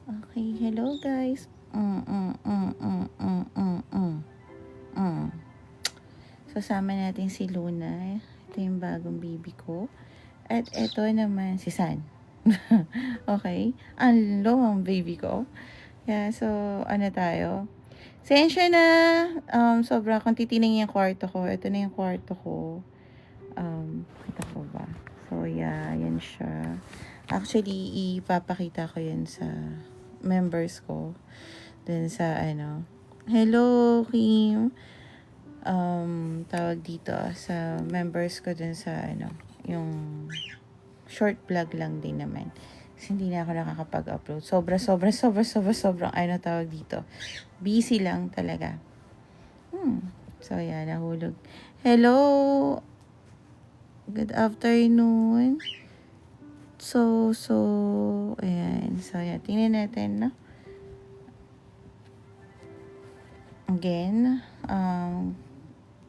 Okay, hello guys. Mm. Sasama natin si Luna. Ito yung bagong baby ko. At ito naman si San. Okay? Ang ang baby ko. Yeah, so ano tayo? Sensya na. Sobra kung titingnan yung kwarto ko. Ito na yung kwarto ko. Kita ko ba? So yeah, yan siya. Actually, ipapakita ko yan sa members ko. Dun sa ano. Hello, Kim. Tawag dito sa members ko dun sa ano, yung short vlog lang din naman. Kasi hindi na ako nakakapag-upload. Sobrang ano tawag dito. Busy lang talaga. So, yeah, nahulog. Hello! Good afternoon. So, ayan. So, yeah, tingnan natin, no? Again,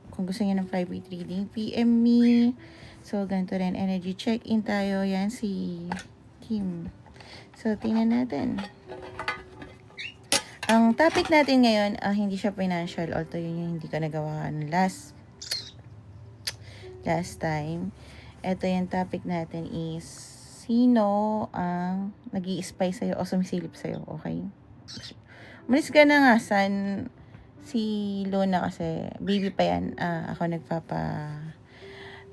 kung gusto niyo ng private reading, PM me. So, ganito rin, energy check-in tayo. Yan, si Kim. So, tingnan natin. Ang topic natin ngayon, hindi siya financial. Although yun yung hindi ko nagawa last time. Ito yung topic natin is, sino ang nag-i-spy sa'yo o sumisilip sa'yo, okay? Umalis ka na nga, San. Si Luna kasi, baby pa yan. Ako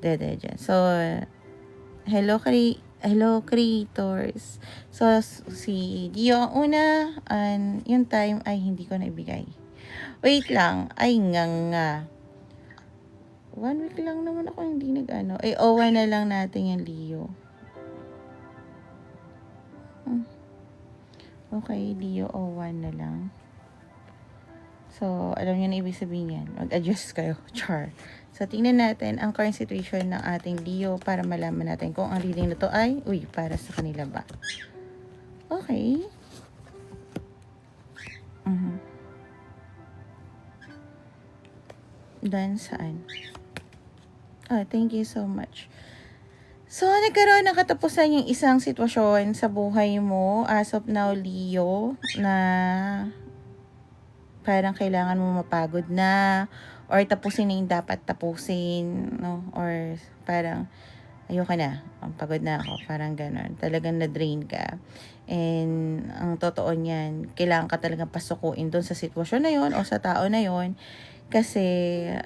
dede dyan. So, hello creators. So, si Dio ang una, and yung time ay hindi ko naibigay. Wait lang, ay nga. 1 week lang naman ako hindi nag-ano. Ay, owa na lang natin yung Leo. Okay, Leo, owa na lang. So, alam niyo na ibig sabihin yan. Mag-adjust kayo. Char. So, tingnan natin ang current situation ng ating Leo para malaman natin kung ang reading na to ay, para sa kanila ba. Okay. Dan saan? Thank you so much. So, nagkaroon ng katapusan yung isang sitwasyon sa buhay mo as of now, Leo, na parang kailangan mo mapagod na or tapusin na yung dapat tapusin, no? Or parang ayoko na, pagod na ako, parang ganon. Talagang na-drain ka. And ang totoo niyan, kailangan ka talagang pasukuin doon sa sitwasyon na yon o sa tao na yon kasi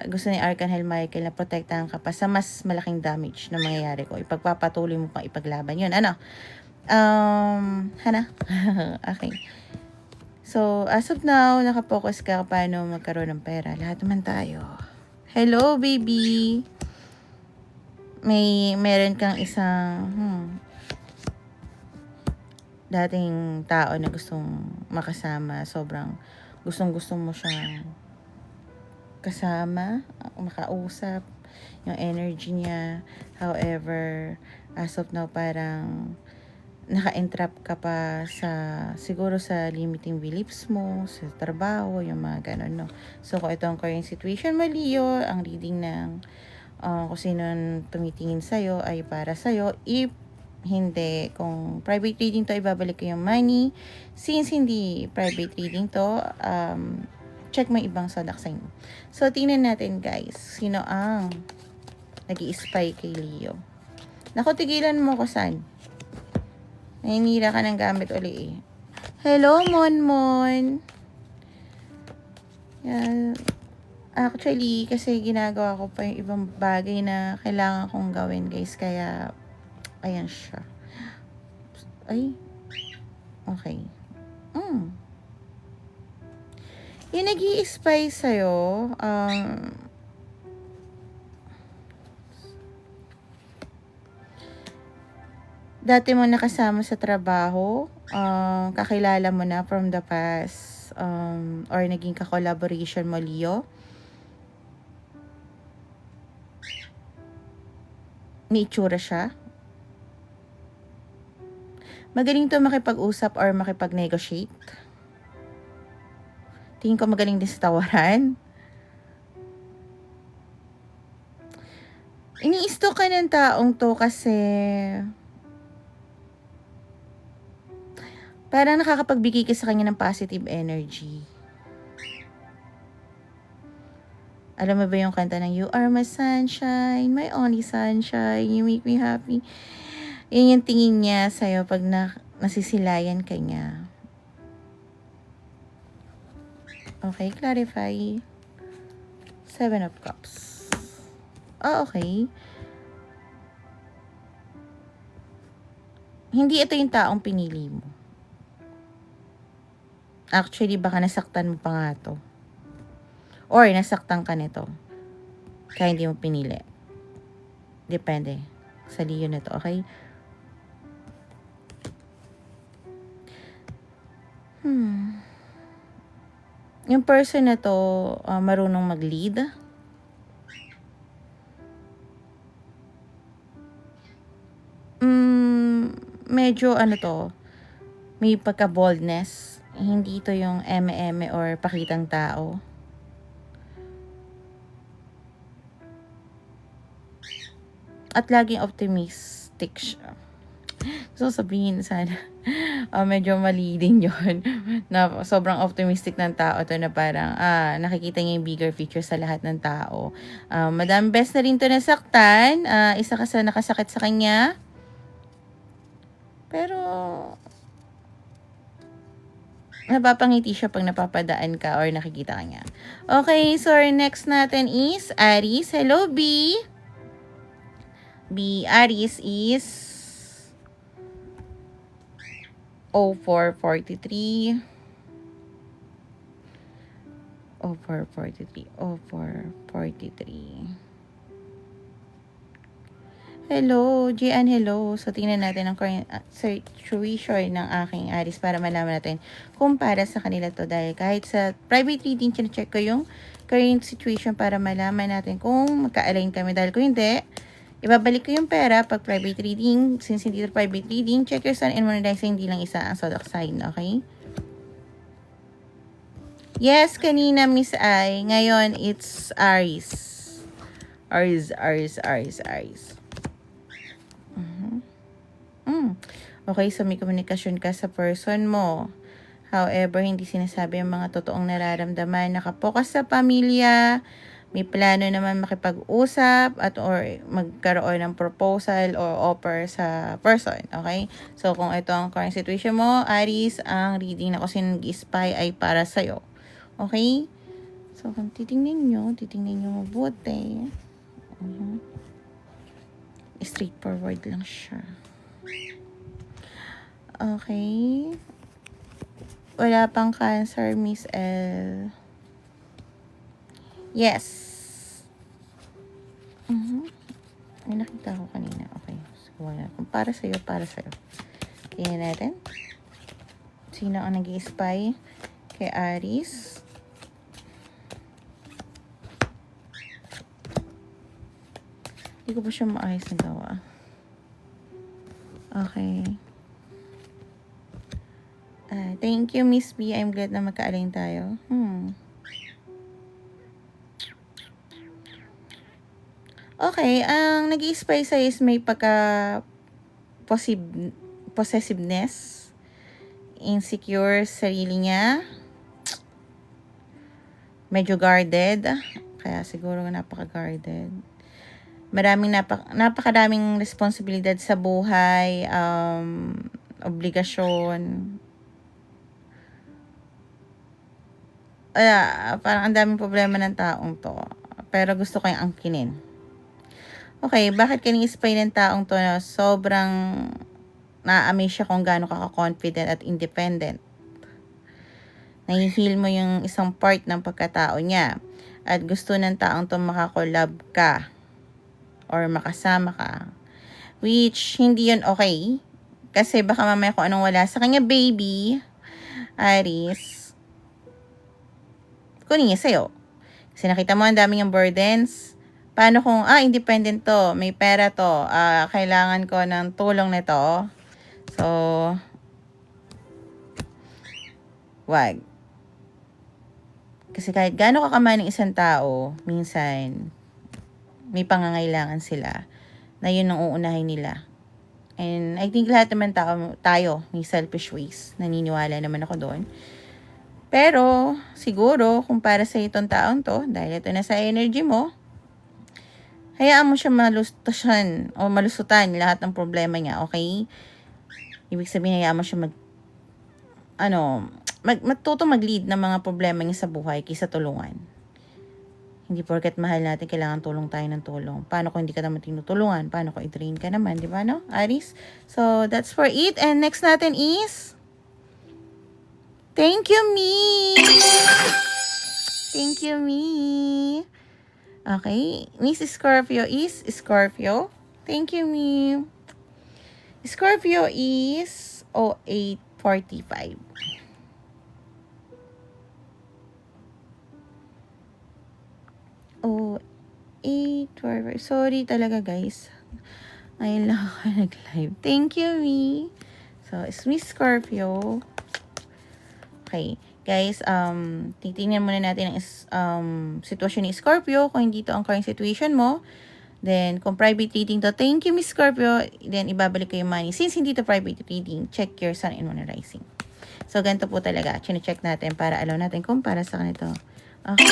gusto ni Archangel Michael na protektahan ka pa sa mas malaking damage na mangyayari ko. Ipagpapatuloy mo pang ipaglaban yun. Ano? Hana? Okay. So, as of now, nakapokus ka paano magkaroon ng pera. Lahat naman tayo. Hello, baby! Meron kang isang dating tao na gustong makasama. Sobrang gustong-gusto mo siyang kasama, makausap, yung energy niya. However, as of now, parang naka-entrap ka pa siguro sa limiting beliefs mo, sa trabaho, yung mga ganun, no? So, kung ito ang current situation mo, Leo, ang reading ng kung sino tumitingin sa'yo ay para sa'yo. If hindi, kung private reading to, ibabalik ko yung money. Since hindi private reading to, check mo ibang zodiac sign. So, tingnan natin guys, sino ang nag-i-spy kay Leo. Naku, tigilan mo ko, San. Nahinira ka ng gamit uli eh. Hello, Monmon. Yan. Actually, kasi ginagawa ko pa yung ibang bagay na kailangan kong gawin, guys. Kaya, ayan siya. Ay. Okay. Yung nag-i-spy sa'yo, dati mo nakasama sa trabaho, kakilala mo na from the past, or naging ka-collaboration mo, Leo. May itsura siya. Magaling to makipag-usap or makipag-negotiate. Tingin ko magaling din sa tawaran. Ini-stalk ka ng taong to kasi Parang nakakapagbigay ka sa kanya ng positive energy. Alam mo ba yung kanta ng You Are My Sunshine, My Only Sunshine, You Make Me Happy? Yun yung tingin niya sa'yo pag nasisilayan ka niya. Okay, clarify. 7 of Cups. Okay. Hindi ito yung taong pinili mo. Actually, baka nasaktan mo pa nga to. Or nasaktan ka nito. Kaya hindi mo pinili. Depende sa liyo nito, okay? Yung person na to, marunong mag-lead. Medyo ano to, may pagka-boldness. Hindi to yung eme-eme or pakitang tao. At laging optimistic siya. So sabihin sana, medyo mali din yun. Na sobrang optimistic ng tao to na parang, nakikita niya yung bigger picture sa lahat ng tao. Madam Best na rin to nasaktan. Isa ka sa nakasakit sa kanya. Pero, napapangiti siya pag napapadaan ka or nakikita ka niya. Okay, so our next natin is Aries. Hello, B. Aries is 0443. 0443. Hello, Gian, hello. So, tingnan natin ang current situation ng aking Aries para malaman natin kung para sa kanila to. Dahil kahit sa private reading, check ko yung current situation para malaman natin kung magka-align kami. Dahil kung hindi, ibabalik ko yung pera pag private reading. Since hindi ito private reading, check your sun and moon rising, hindi lang isa ang zodiac sign, okay? Yes, kanina Miss I. Ngayon, it's Aries. Aries. Okay, so may komunikasyon ka sa person mo. However, hindi sinasabi ang mga totoong nararamdaman. Nakapokus sa pamilya. May plano naman makipag-usap at or magkaroon ng proposal or offer sa person. Okay? So, kung ito ang current situation mo, Aries, ang reading na kasi nag-spy ay para sa'yo. Okay? So, kung titingnan nyo mabuti. Straightforward lang siya. Okay. Wala pang Cancer, Miss L. Yes. May nakita ko kanina. Okay. So, wala. Kung para sa'yo. Tingnan natin. Sino ang nag-i-spy kay Aries? Hindi ko pa siya maayos na gawa. Okay. Thank you, Miss B. I'm glad na magka-align tayo. Okay, ang nag-i-spy sa'yo is may possessiveness, insecure sa sarili niya, medyo guarded, kaya siguro napaka-guarded. Napakadaming responsibilidad sa buhay, obligasyon. Parang ang daming problema ng taong to. Pero gusto ko yung angkinin. Okay, bakit kini-spy ng taong to na sobrang na-amaze siya kung gaano ka-confident at independent. Nahihil mo yung isang part ng pagkatao niya. At gusto ng taong to makakolab ka. Or makasama ka. Which, hindi yun okay. Kasi baka mamaya kung anong wala sa kanya, baby, Aries, kunin niya sa'yo. Kasi nakita mo ang dami yung burdens. Paano kung, independent to, may pera to, kailangan ko ng tulong nito. So, wag. Kasi kahit gaano kakaman ng isang tao, minsan, may pangangailangan sila na yun ang uunahin nila. And I think lahat naman tayo may selfish ways. Naniniwala naman ako doon. Pero, siguro, kung para sa itong taong to, dahil ito na sa energy mo, hayaan mo siya malustusan o malusutan lahat ng problema niya, okay? Ibig sabihin, hayaan mo siya matuto mag-lead ng mga problema niya sa buhay kaysa tulungan. Hindi porket mahal natin, kailangan tulong tayo ng tulong. Paano kung hindi ka naman tinutulungan? Paano kung i-drain ka naman? Di ba, no, Aries? So, that's for it. And next natin is... Thank you, me! Thank you, me! Okay. Miss Scorpio is Scorpio. Thank you, me. Scorpio is 0845. Oh, 845. Sorry talaga, guys. Ayun lang ako nag-live. Thank you, me. So, it's Miss Scorpio. Okay. Guys, titingnan muna natin ang sitwasyon ni Scorpio. Kung hindi to ang current situation mo, then, kung private reading to, thank you, Miss Scorpio. Then, ibabalik ko yung money. Since hindi to private reading, check your sun and moon rising. So, ganito po talaga. Chine-check natin para alam natin kung para sa kanito. Okay.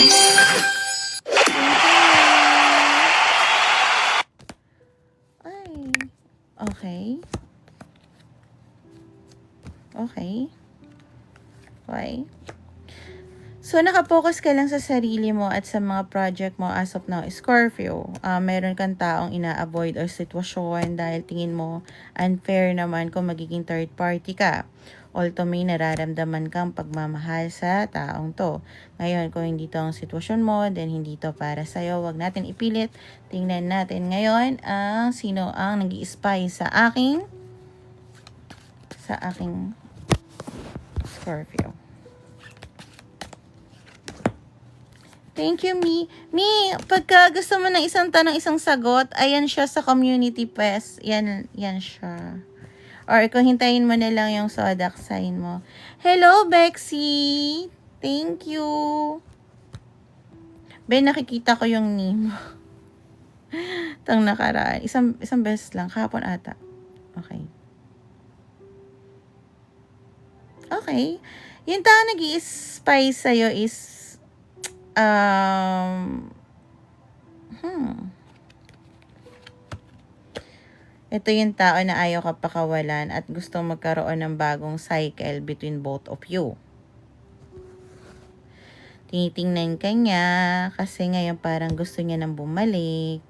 Okay. Okay. Okay. So, nakapokus ka lang sa sarili mo at sa mga project mo as of now, Scorpio. Meron kang taong ina-avoid or sitwasyon dahil tingin mo unfair naman kung magiging third party ka. Although may nararamdaman kang pagmamahal sa taong to. Ngayon, kung hindi to ang sitwasyon mo, then hindi to para sa'yo. Huwag natin ipilit. Tingnan natin ngayon sino ang nag-i-spy sa aking Scorpio. Thank you, me. Me, pagka gusto mo ng isang tanong, isang sagot, ayan siya sa community pest. Yan siya. Or kung hintayin mo na lang yung zodiac sign mo. Hello, Bexy! Thank you! Ben, nakikita ko yung name mo. Tang nakaraan. Isang beses lang. Kahapon ata. Okay. Okay. Yung tao nag-i-spy sa'yo is ito yung tao na ayaw ka pakawalan at gusto magkaroon ng bagong cycle between both of you. Tinitingnan ka niya kasi ngayon parang gusto niya nang bumalik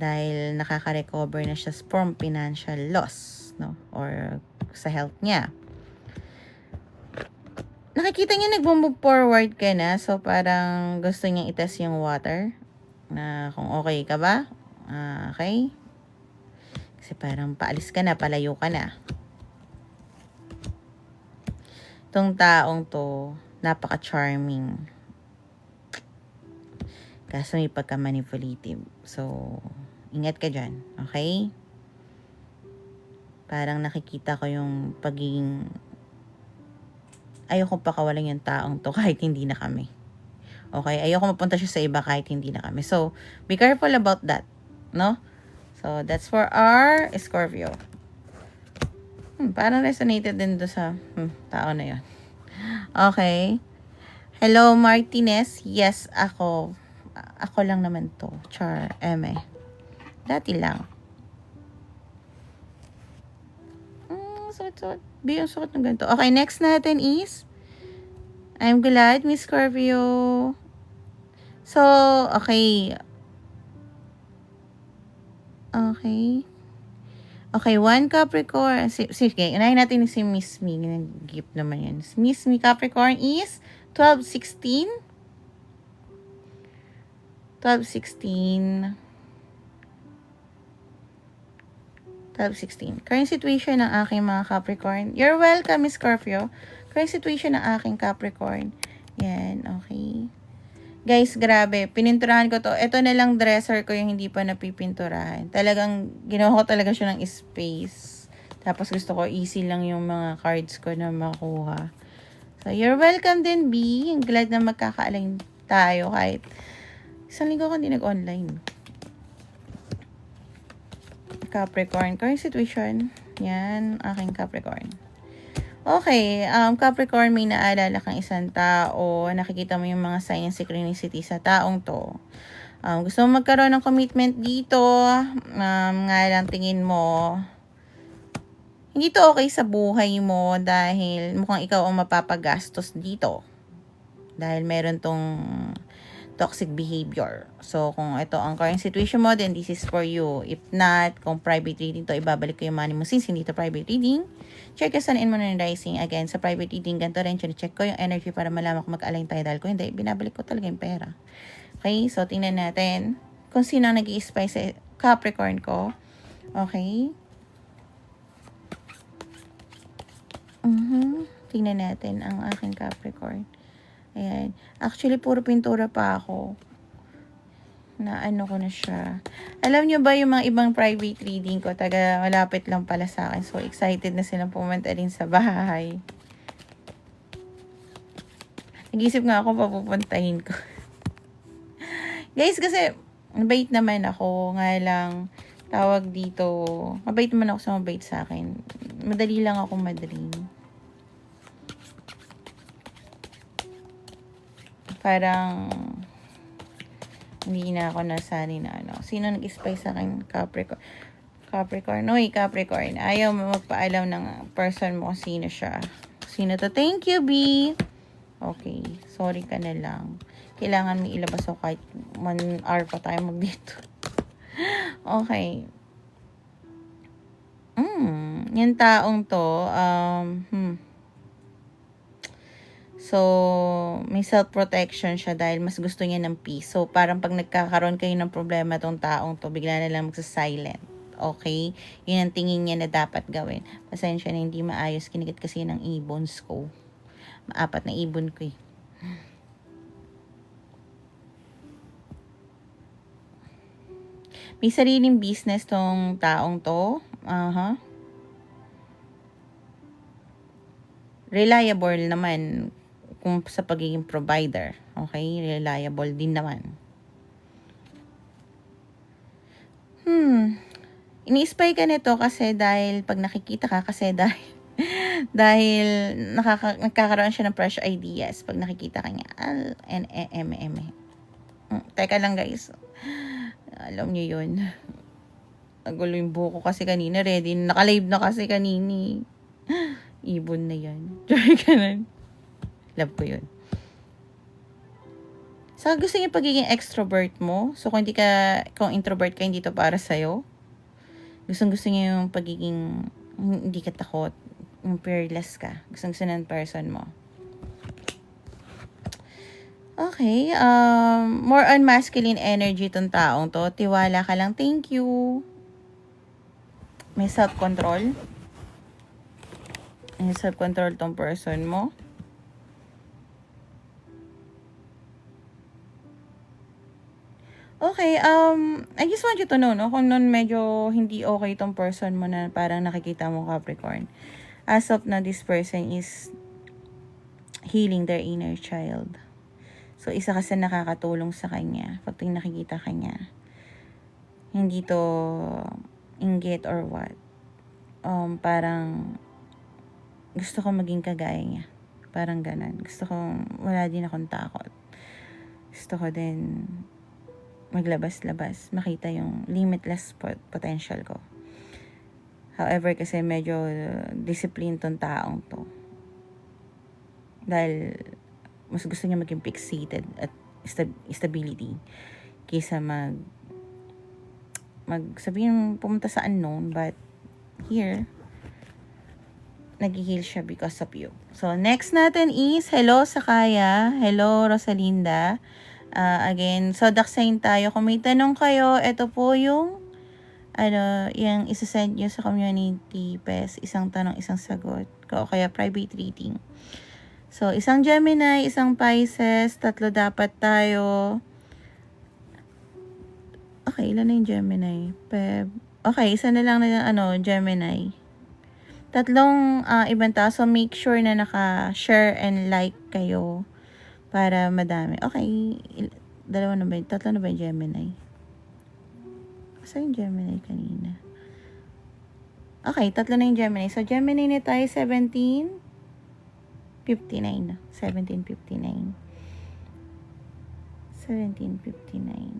dahil nakaka-recover na siya from financial loss, no? Or sa health niya. Nakikita niya nag-move forward ka na, so parang gusto niyang itest yung water na kung okay ka ba. Okay? Kasi parang paalis ka na, palayo ka na. Itong taong to, napaka-charming. Kaso may pagka-manipulative. So, ingat ka dyan. Okay? Parang nakikita ko yung pagiging... Ayoko pakawalan yung taong to kahit hindi na kami. Okay? Ayoko mapunta siya sa iba kahit hindi na kami. So, be careful about that. No? So, that's for our Scorpio. Parang resonated din do sa tao na yun. Okay. Hello, Martinez. Yes, ako. Ako lang naman to. Char, eme. Dati lang. Suot. Yung suot ng ganito. Okay, next natin is I'm glad, Miss Scorpio. So, okay. Okay, one Capricorn. Sige, unahin natin si Miss Me. Nag-gift naman yan. Miss Me Capricorn is 12-16. 12-16. Current situation ng aking mga Capricorn. You're welcome, Miss Scorpio. Current situation ng aking Capricorn. Yan, okay. Guys, grabe. Pininturahan ko to. Ito na lang dresser ko yung hindi pa napipinturahan. Talagang, ginawa ko talaga siya ng space. Tapos gusto ko easy lang yung mga cards ko na makuha. So, you're welcome din, B. I'm glad na magkakaalign tayo kahit isang linggo ko hindi nag-online. Capricorn. Current situation. Yan, aking Capricorn. Okay, Capricorn, may naalala kang isang tao. Nakikita mo yung mga sign ng synchronicity sa taong to. Gusto mo magkaroon ng commitment dito. Nga lang tingin mo, hindi to okay sa buhay mo dahil mukhang ikaw ang mapapagastos dito. Dahil meron tong toxic behavior. So, kung ito ang current situation mo, then this is for you. If not, kung private reading to, ibabalik ko yung money mo. Since hindi to private reading, check yung sun and moon and rising. Again, sa private reading, ganito rin, check ko yung energy para malaman kung mag-align tayo. Dahil kung hindi, binabalik ko talaga yung pera. Okay, so tingnan natin kung sino ang nag-i-spy sa Capricorn ko. Okay. Tingnan natin ang aking Capricorn. Ayan. Actually, puro pintura pa ako. Na ano ko na siya. Alam nyo ba yung mga ibang private reading ko, taga malapit lang pala sa akin. So, excited na silang pumunta rin sa bahay. Nag-isip nga ako papupuntahin ko. Guys, kasi mabait naman ako. Nga lang, tawag dito. Mabait naman ako sa mabait sa akin. Madali lang ako madream. Parang hindi na ako nasanay na ano. Sino nag-spy sa akin? Capricorn. Capricorn. Uy, Capricorn. Ayaw mo magpaalam ng person mo kung sino siya. Sino to? Thank you, B. Okay. Sorry ka na lang. Kailangan mo ilabas ako kahit 1 hour pa tayo magdito. Okay. Yung taong to, so, may self-protection siya dahil mas gusto niya ng peace. So, parang pag nagkakaroon kayo ng problema tong taong to, bigla na lang magsa-silent. Okay? Yun ang tingin niya na dapat gawin. Pasensya na hindi maayos. Kinikit kasi ng ibons ko. 4 na ibon ko eh. May sariling business tong taong to. Reliable naman kung sa pagiging provider. Okay? Reliable din naman. Ini-spy ka nito kasi dahil pag nakikita ka kasi dahil nagkakaroon siya ng fresh ideas pag nakikita ka niya. Teka lang guys. Alam niyo yun. Nagulo yung buko kasi kanina. Ready. Naka-live na kasi kanini. Ibon na yan. Try ka na. Love ko yun. So, gusto niyo pagiging extrovert mo. So, kung introvert ka, hindi to para sa'yo. Gusto niyo yung pagiging, hindi ka takot. Yung fearless ka. Gusto ng person mo. Okay. More on masculine energy tong taong to. Tiwala ka lang. Thank you. May self-control. May self-control tong person mo. Okay, I just want you to know, no, kung nun medyo hindi okay tong person mo na parang nakikita mo Capricorn. As of now, this person is healing their inner child. So, isa kasi nakakatulong sa kanya pag nakikita kanya. Hindi to inggit or what. Parang gusto ko maging kagaya niya. Parang ganun. Gusto ko, wala din akong takot. Gusto ko din maglabas-labas, makita yung limitless potential ko. However, kasi medyo discipline tong taong to. Dahil mas gusto niya maging fixated at stability kaysa sabihin pumunta sa unknown, but here, nag-heal siya because of you. So, next natin is, hello Sakaya, hello Rosalinda. Again, zodiac sign tayo. Kung may tanong kayo, ito po yung yung isa-send nyo sa community pes. Isang tanong, isang sagot. O kaya private reading. So, isang Gemini, isang Pisces, 3 dapat tayo. Okay, ilan na yung Gemini? Okay, isa na lang na Gemini. 3 ibang tao. So, make sure na naka-share and like kayo. Para madami. Okay. 2 na ba? 3 na ba yung Gemini? Kasi yung Gemini kanina. Okay, tatlo na yung Gemini. So, Gemini na tayo, 17:59 na. 17:59. 17:59.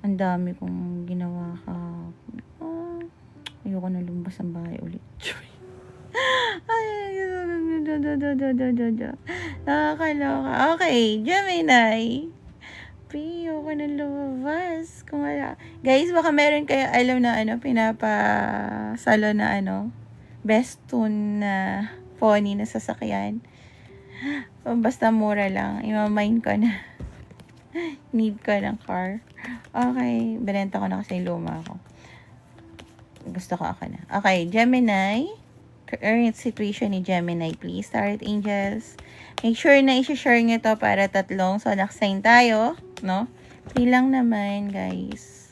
Ang dami kong ginawa ka. Ayoko na lumabas ang bahay ulit. Nakakaloka. Okay, Gemini. Ayoko na lumabas. Kung wala. Guys, baka meron kayo alam na pinapasalo na best tune na pony na sasakyan. Basta mura lang. Imamain ko na. Need ko ng car. Okay, binenta ko na kasi yung luma ko. Gusto ko ako na. Okay, Gemini. Current situation ni Gemini, please. Start Angels. Make sure na i-share nyo to para tatlong zodiac sign tayo. No? Free lang naman, guys.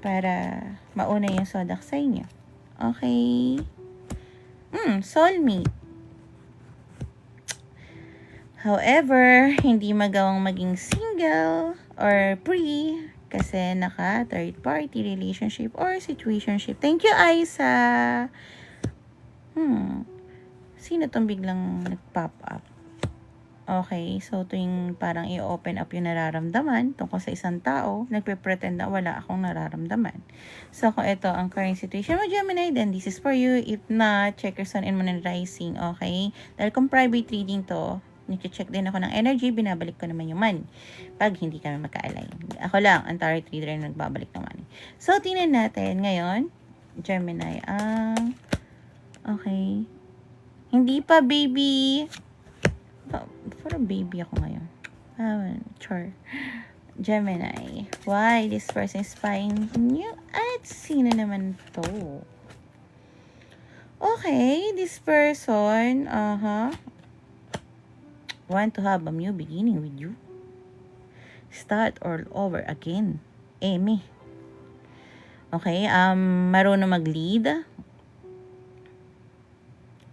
Para mauna yung zodiac sign nyo. Okay. Soulmate. However, hindi magawang maging single or free kasi naka third party relationship or situationship. Thank you, Aisa. Sino tong biglang nag-pop up? Okay, so tuwing parang i-open up yung nararamdaman tungkol sa isang tao, nagpe-pretend na wala akong nararamdaman. So, kung ito ang current situation mo, Gemini, then this is for you. If not, check your sun and moon and rising, okay? Dahil kung private reading to, nag-check din ako ng energy, binabalik ko naman yung money. Pag hindi kami magka-align. Ako lang, ang tarot reader na nagbabalik ng money. So, tingnan natin ngayon, Gemini, okay. Hindi pa, baby. Parang baby ako ngayon. Sure. Gemini, why this person is spying you? At sino naman to? Okay, this person, want to have a new beginning with you. Start all over again. Amy. Okay, marunong mag-lead.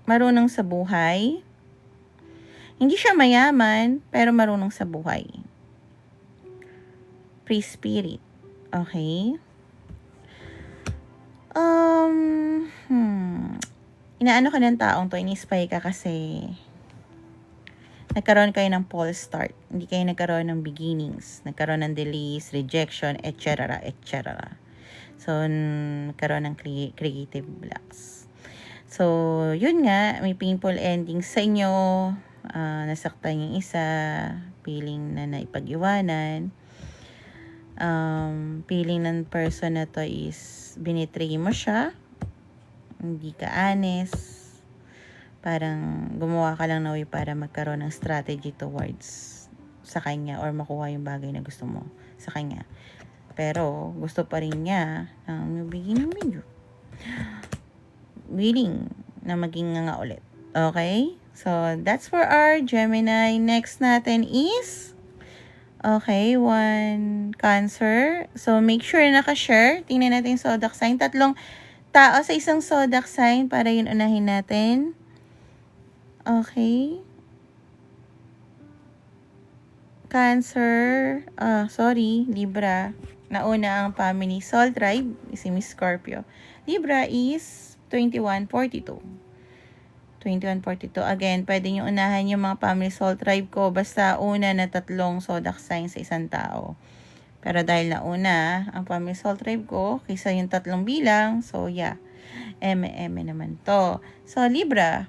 Marunong sa buhay. Hindi siya mayaman, pero marunong sa buhay. Free spirit. Okay. Inaano ka ng taong to, ini-spy ka kasi nagkaroon kayo ng false start. Hindi kayo nagkaroon ng beginnings. Nagkaroon ng delays, rejection, etc. etc. So, nagkaroon ng creative blocks. So, yun nga, may painful endings sa inyo. Nasaktan yung isa, feeling na naipag-iwanan. Feeling ng person na to is binitray mo siya. Hindi ka honest. Parang gumawa ka lang na way para magkaroon ng strategy towards sa kanya or makuha yung bagay na gusto mo sa kanya. Pero gusto pa rin niya ng beginning with you. Willing na maging nga ulit. Okay? So, that's for our Gemini. Next natin is okay, one Cancer. So, make sure na naka-share. Tingnan natin yung zodiac sign. 3 tao sa isang zodiac sign para yun unahin natin. Okay. Cancer. Libra. Nauna ang family Soul Tribe. Si Miss Scorpio. Libra is 2142. 2142. Again, pwede nyo unahan yung mga family Soul Tribe ko. Basta una na 3 zodiac sign sa isang tao. Pero dahil nauna ang family Soul Tribe ko, kaysa yung 3 bilang, so yeah. M naman to. So, Libra.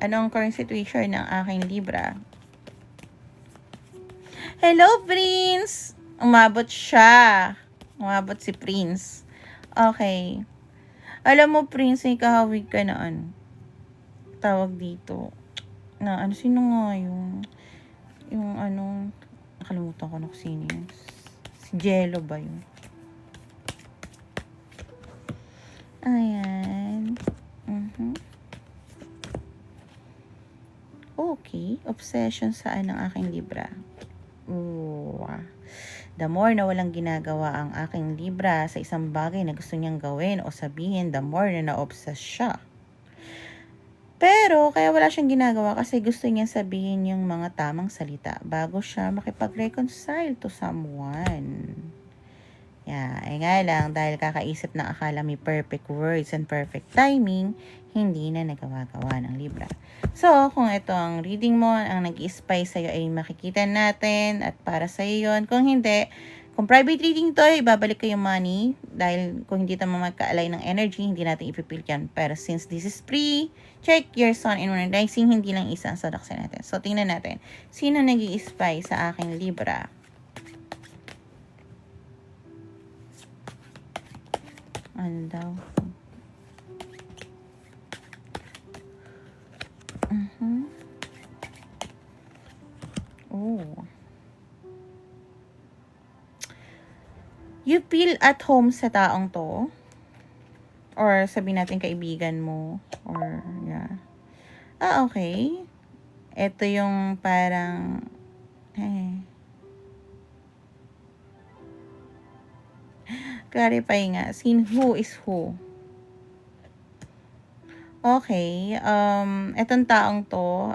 Anong current situation ng aking Libra? Hello, Prince! Umabot siya. Umabot si Prince. Okay. Alam mo, Prince, may kahawig ka na tawag dito. Na sino nga nakalimutan ko na kung sino yun. Si Jello ba yun? Ayan. Okay. Obsession saan ang aking Libra? The more na walang ginagawa ang aking Libra sa isang bagay na gusto niyang gawin o sabihin, the more na na-obsess siya. Pero, kaya wala siyang ginagawa kasi gusto niyang sabihin yung mga tamang salita bago siya makipag-reconcile to someone. Yeah, ay nga lang, dahil kakaisip na akala may perfect words and perfect timing, hindi na nagawa-gawa ng Libra. So, kung ito ang reading mo, ang nag-i-spy sa'yo ay makikita natin at para sa'yo yun. Kung hindi, kung private reading to, ibabalik ko yung money dahil kung hindi tama magka-align ng energy, hindi natin ipipilit yan. Pero since this is free, check your sun and moon rising, hindi lang isa ang zodiac sign natin. So, tingnan natin. Sino nag-i-spy sa aking Libra? Ano daw? Oh. You feel at home sa taong to? Or sabihin natin kaibigan mo? Or, yeah. Okay. Ito yung parang, clarify nga, who is who? Okay, etong taong to,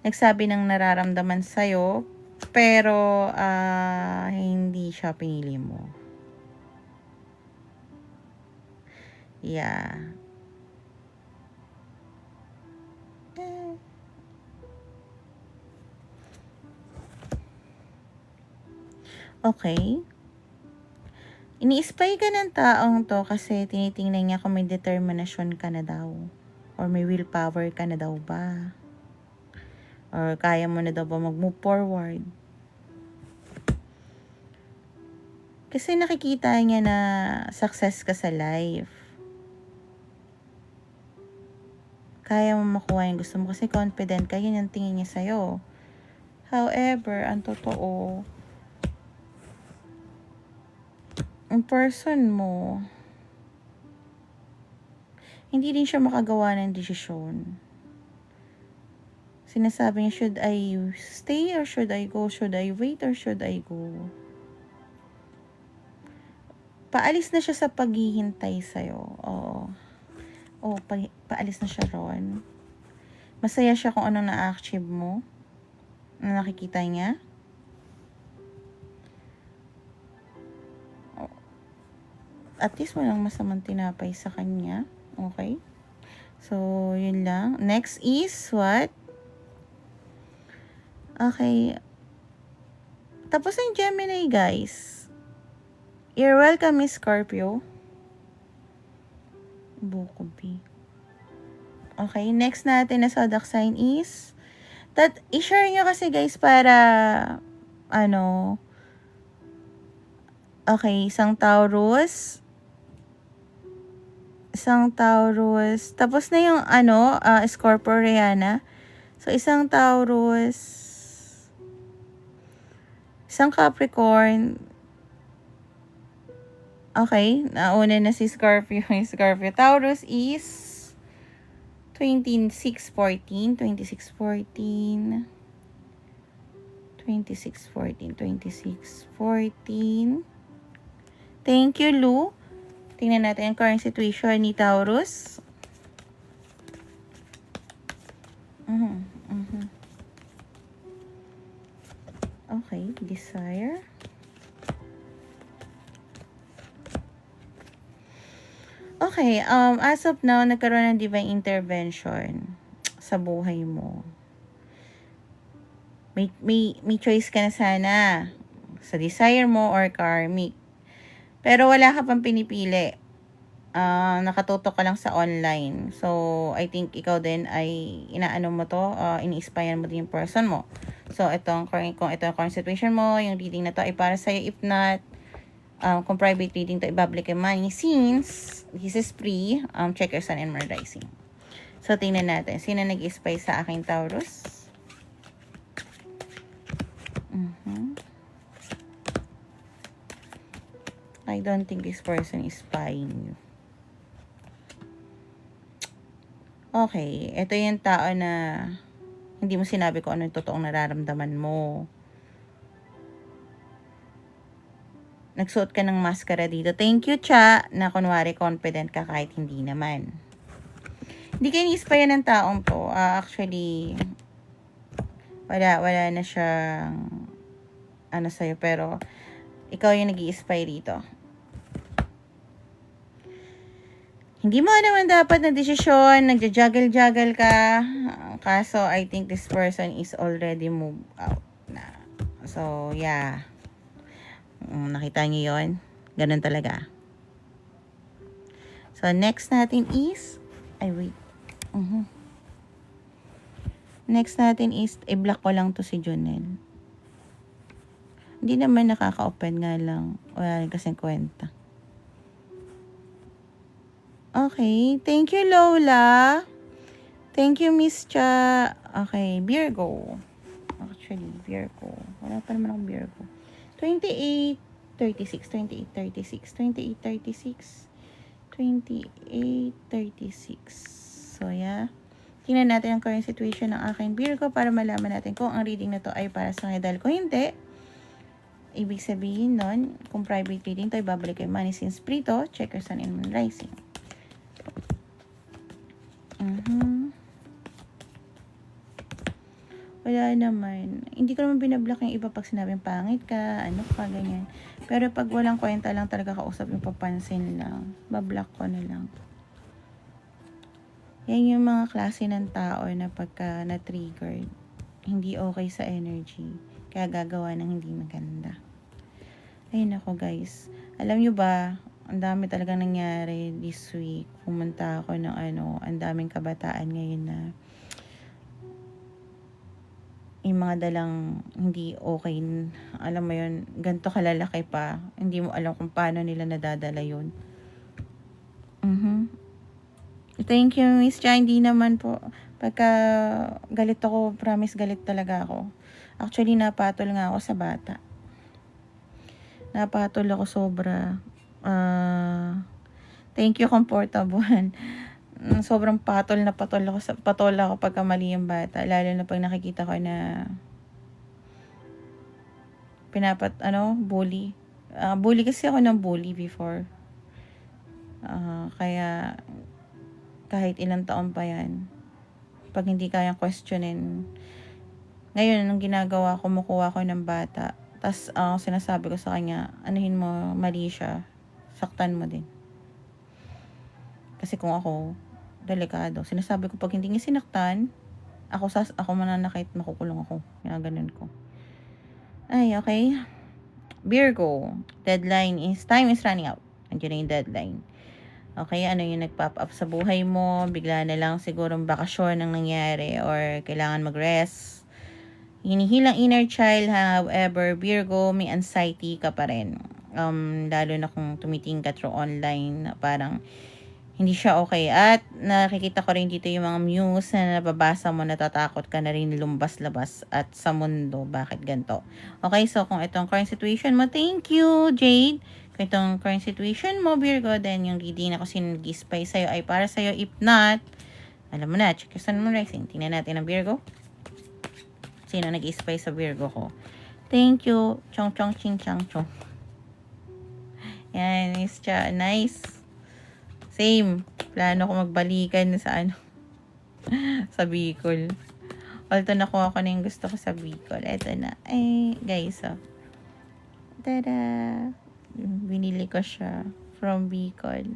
nagsabi ng nararamdaman sa'yo, pero, hindi siya pinili mo. Yeah. Okay. Ini-spy ka ng taong to kasi tinitingnan niya kung may determinasyon ka na daw. Or may willpower ka na daw ba? Or kaya mo na daw ba mag-move forward? Kasi nakikita niya na success ka sa life. Kaya mo makuha yung gusto mo kasi confident ka, yun yung tingin niya sa'yo. However, ang totoo, ang person mo, hindi din siya makagawa ng desisyon. Sinasabi niya, should I stay or should I go? Should I wait or should I go? Paalis na siya sa paghihintay sa'yo. Oo. Paalis na siya ron. Masaya siya kung anong na-achieve mo. Na nakikita niya. At least walang masamang tinapay sa kanya. Okay? So, yun lang. Next is what? Okay. Tapos yung Gemini, guys. You're welcome, Miss Scorpio. Bukubi. Okay, next natin na zodiac sign is that i-share nyo kasi guys para okay, isang Taurus, tapos na yung Scorpio Rihanna. So isang Taurus, isang Capricorn. Okay, nauna na si Scorpio. Yung Scorpio. Taurus is 2614. Thank you, Lou. Tingnan natin ang current situation ni Taurus. Okay, desire. Okay, as of now, nagkaroon ng divine intervention sa buhay mo. May choice ka na sana sa desire mo or karmic. Pero wala ka pang pinipili. Nakatutok ka lang sa online. So, I think ikaw din ay inaano mo to, ini-inspire mo din yung person mo. So, kung ito ang current situation mo, yung reading na to ay para sa'yo. If not, kung private reading to, ibabalik yung money. Since this is free, check your sun and moon rising. So, tingnan natin. Sino nag-spy sa aking Taurus? I don't think this person is spying you. Okay, ito yung tao na hindi mo sinabi kung ano yung totoong nararamdaman mo. Nagsuot ka ng maskara dito. Thank you, Cha, na kunwari confident ka kahit hindi naman. Hindi kayo ni-spy ng taong to. Actually, wala na siyang sa'yo. Pero, ikaw yung nag-i-spy rito. Hindi mo naman dapat na desisyon, nagja-juggle-juggle ka. Kaso, I think this person is already moved out na. So, yeah. Nakita niyo yun? Ganun talaga. So, next natin is, next natin is, i-block ko lang to si Jonel. Hindi naman nakaka-open nga lang. Wala rin kasing kwenta. Okay. Thank you, Lola. Thank you, Miss Cha. Okay. Virgo. Actually, Virgo. Wala pa naman akong Virgo. 28, 36, 28, 36, 28, 36, 28, 36. So, yeah. Tingnan natin ang current situation ng aking Virgo para malaman natin kung ang reading na to ay para sa kanya. Dahil kung hindi, ibig sabihin nun, kung private reading to, ibabalik kay Money Sin Sprito, check your sun and moon rising. Wala naman. Hindi ko naman binablock yung iba pag sinabing pangit ka, ano pa, ganyan. Pero pag walang kwenta lang talaga kausap yung papansin lang, bablock ko na lang. Yan yung mga klase ng tao na pagka na-triggered, hindi okay sa energy. Kaya gagawa ng hindi maganda. Ayun ako guys. Alam nyo ba, ang dami talagang nangyari this week. Pumunta ako ng ang daming kabataan ngayon na yung mga dalang hindi okay. Alam mo yun, ganito kalalaki pa. Hindi mo alam kung paano nila nadadala yun. Thank you, Miss Cha. Hindi naman po. Pagka galit ako, promise galit talaga ako. Actually, napatol nga ako sa bata. Napatol ako sobra. Thank you, comfortable. Sobrang patol ako pagka mali yung bata. Lalo na pag nakikita ko na bully. Bully kasi ako ng bully before. Kaya kahit ilang taon pa yan, pag hindi kayang questionin, ngayon, anong ginagawa ko, kumukuha ko ng bata. Tapos, sinasabi ko sa kanya, anuhin mo, mali siya. Saktan mo din. Kasi kung ako, delikado. Sinasabi ko, pag hindi niya sinaktan, ako mananakit, makukulong ako. Kaya ganun ko. Ay, okay. Virgo, time is running out. Andiyan na yung deadline. Okay, ano yung nag-pop up sa buhay mo? Bigla na lang sigurong bakasyon ang nangyari or kailangan mag-rest. Hinihilang inner child, however, Virgo, may anxiety ka pa rin. Lalo na kung tumitingin ka through online, parang hindi siya okay. At nakikita ko rin dito yung mga news na nababasa mo, natatakot ka na rin lumbas-labas at sa mundo. Bakit ganito? Okay, so kung itong current situation mo, thank you, Jade. Kung itong current situation mo, Virgo, then yung reading na kung sino nag-spy sa'yo ay para sa'yo. If not, alam mo na, check your sun, moon, rising. Tingnan natin ang Virgo. Sino nag-spy sa Virgo ko? Thank you. Chong chong ching chang chong. Yan, Miss Cha. Nice. Same. Plano ko magbalikan sa sa Bicol. Although nakuha ko na yung gusto ko sa Bicol. Eto na. Ay, guys, tada! Binili ko siya from Bicol.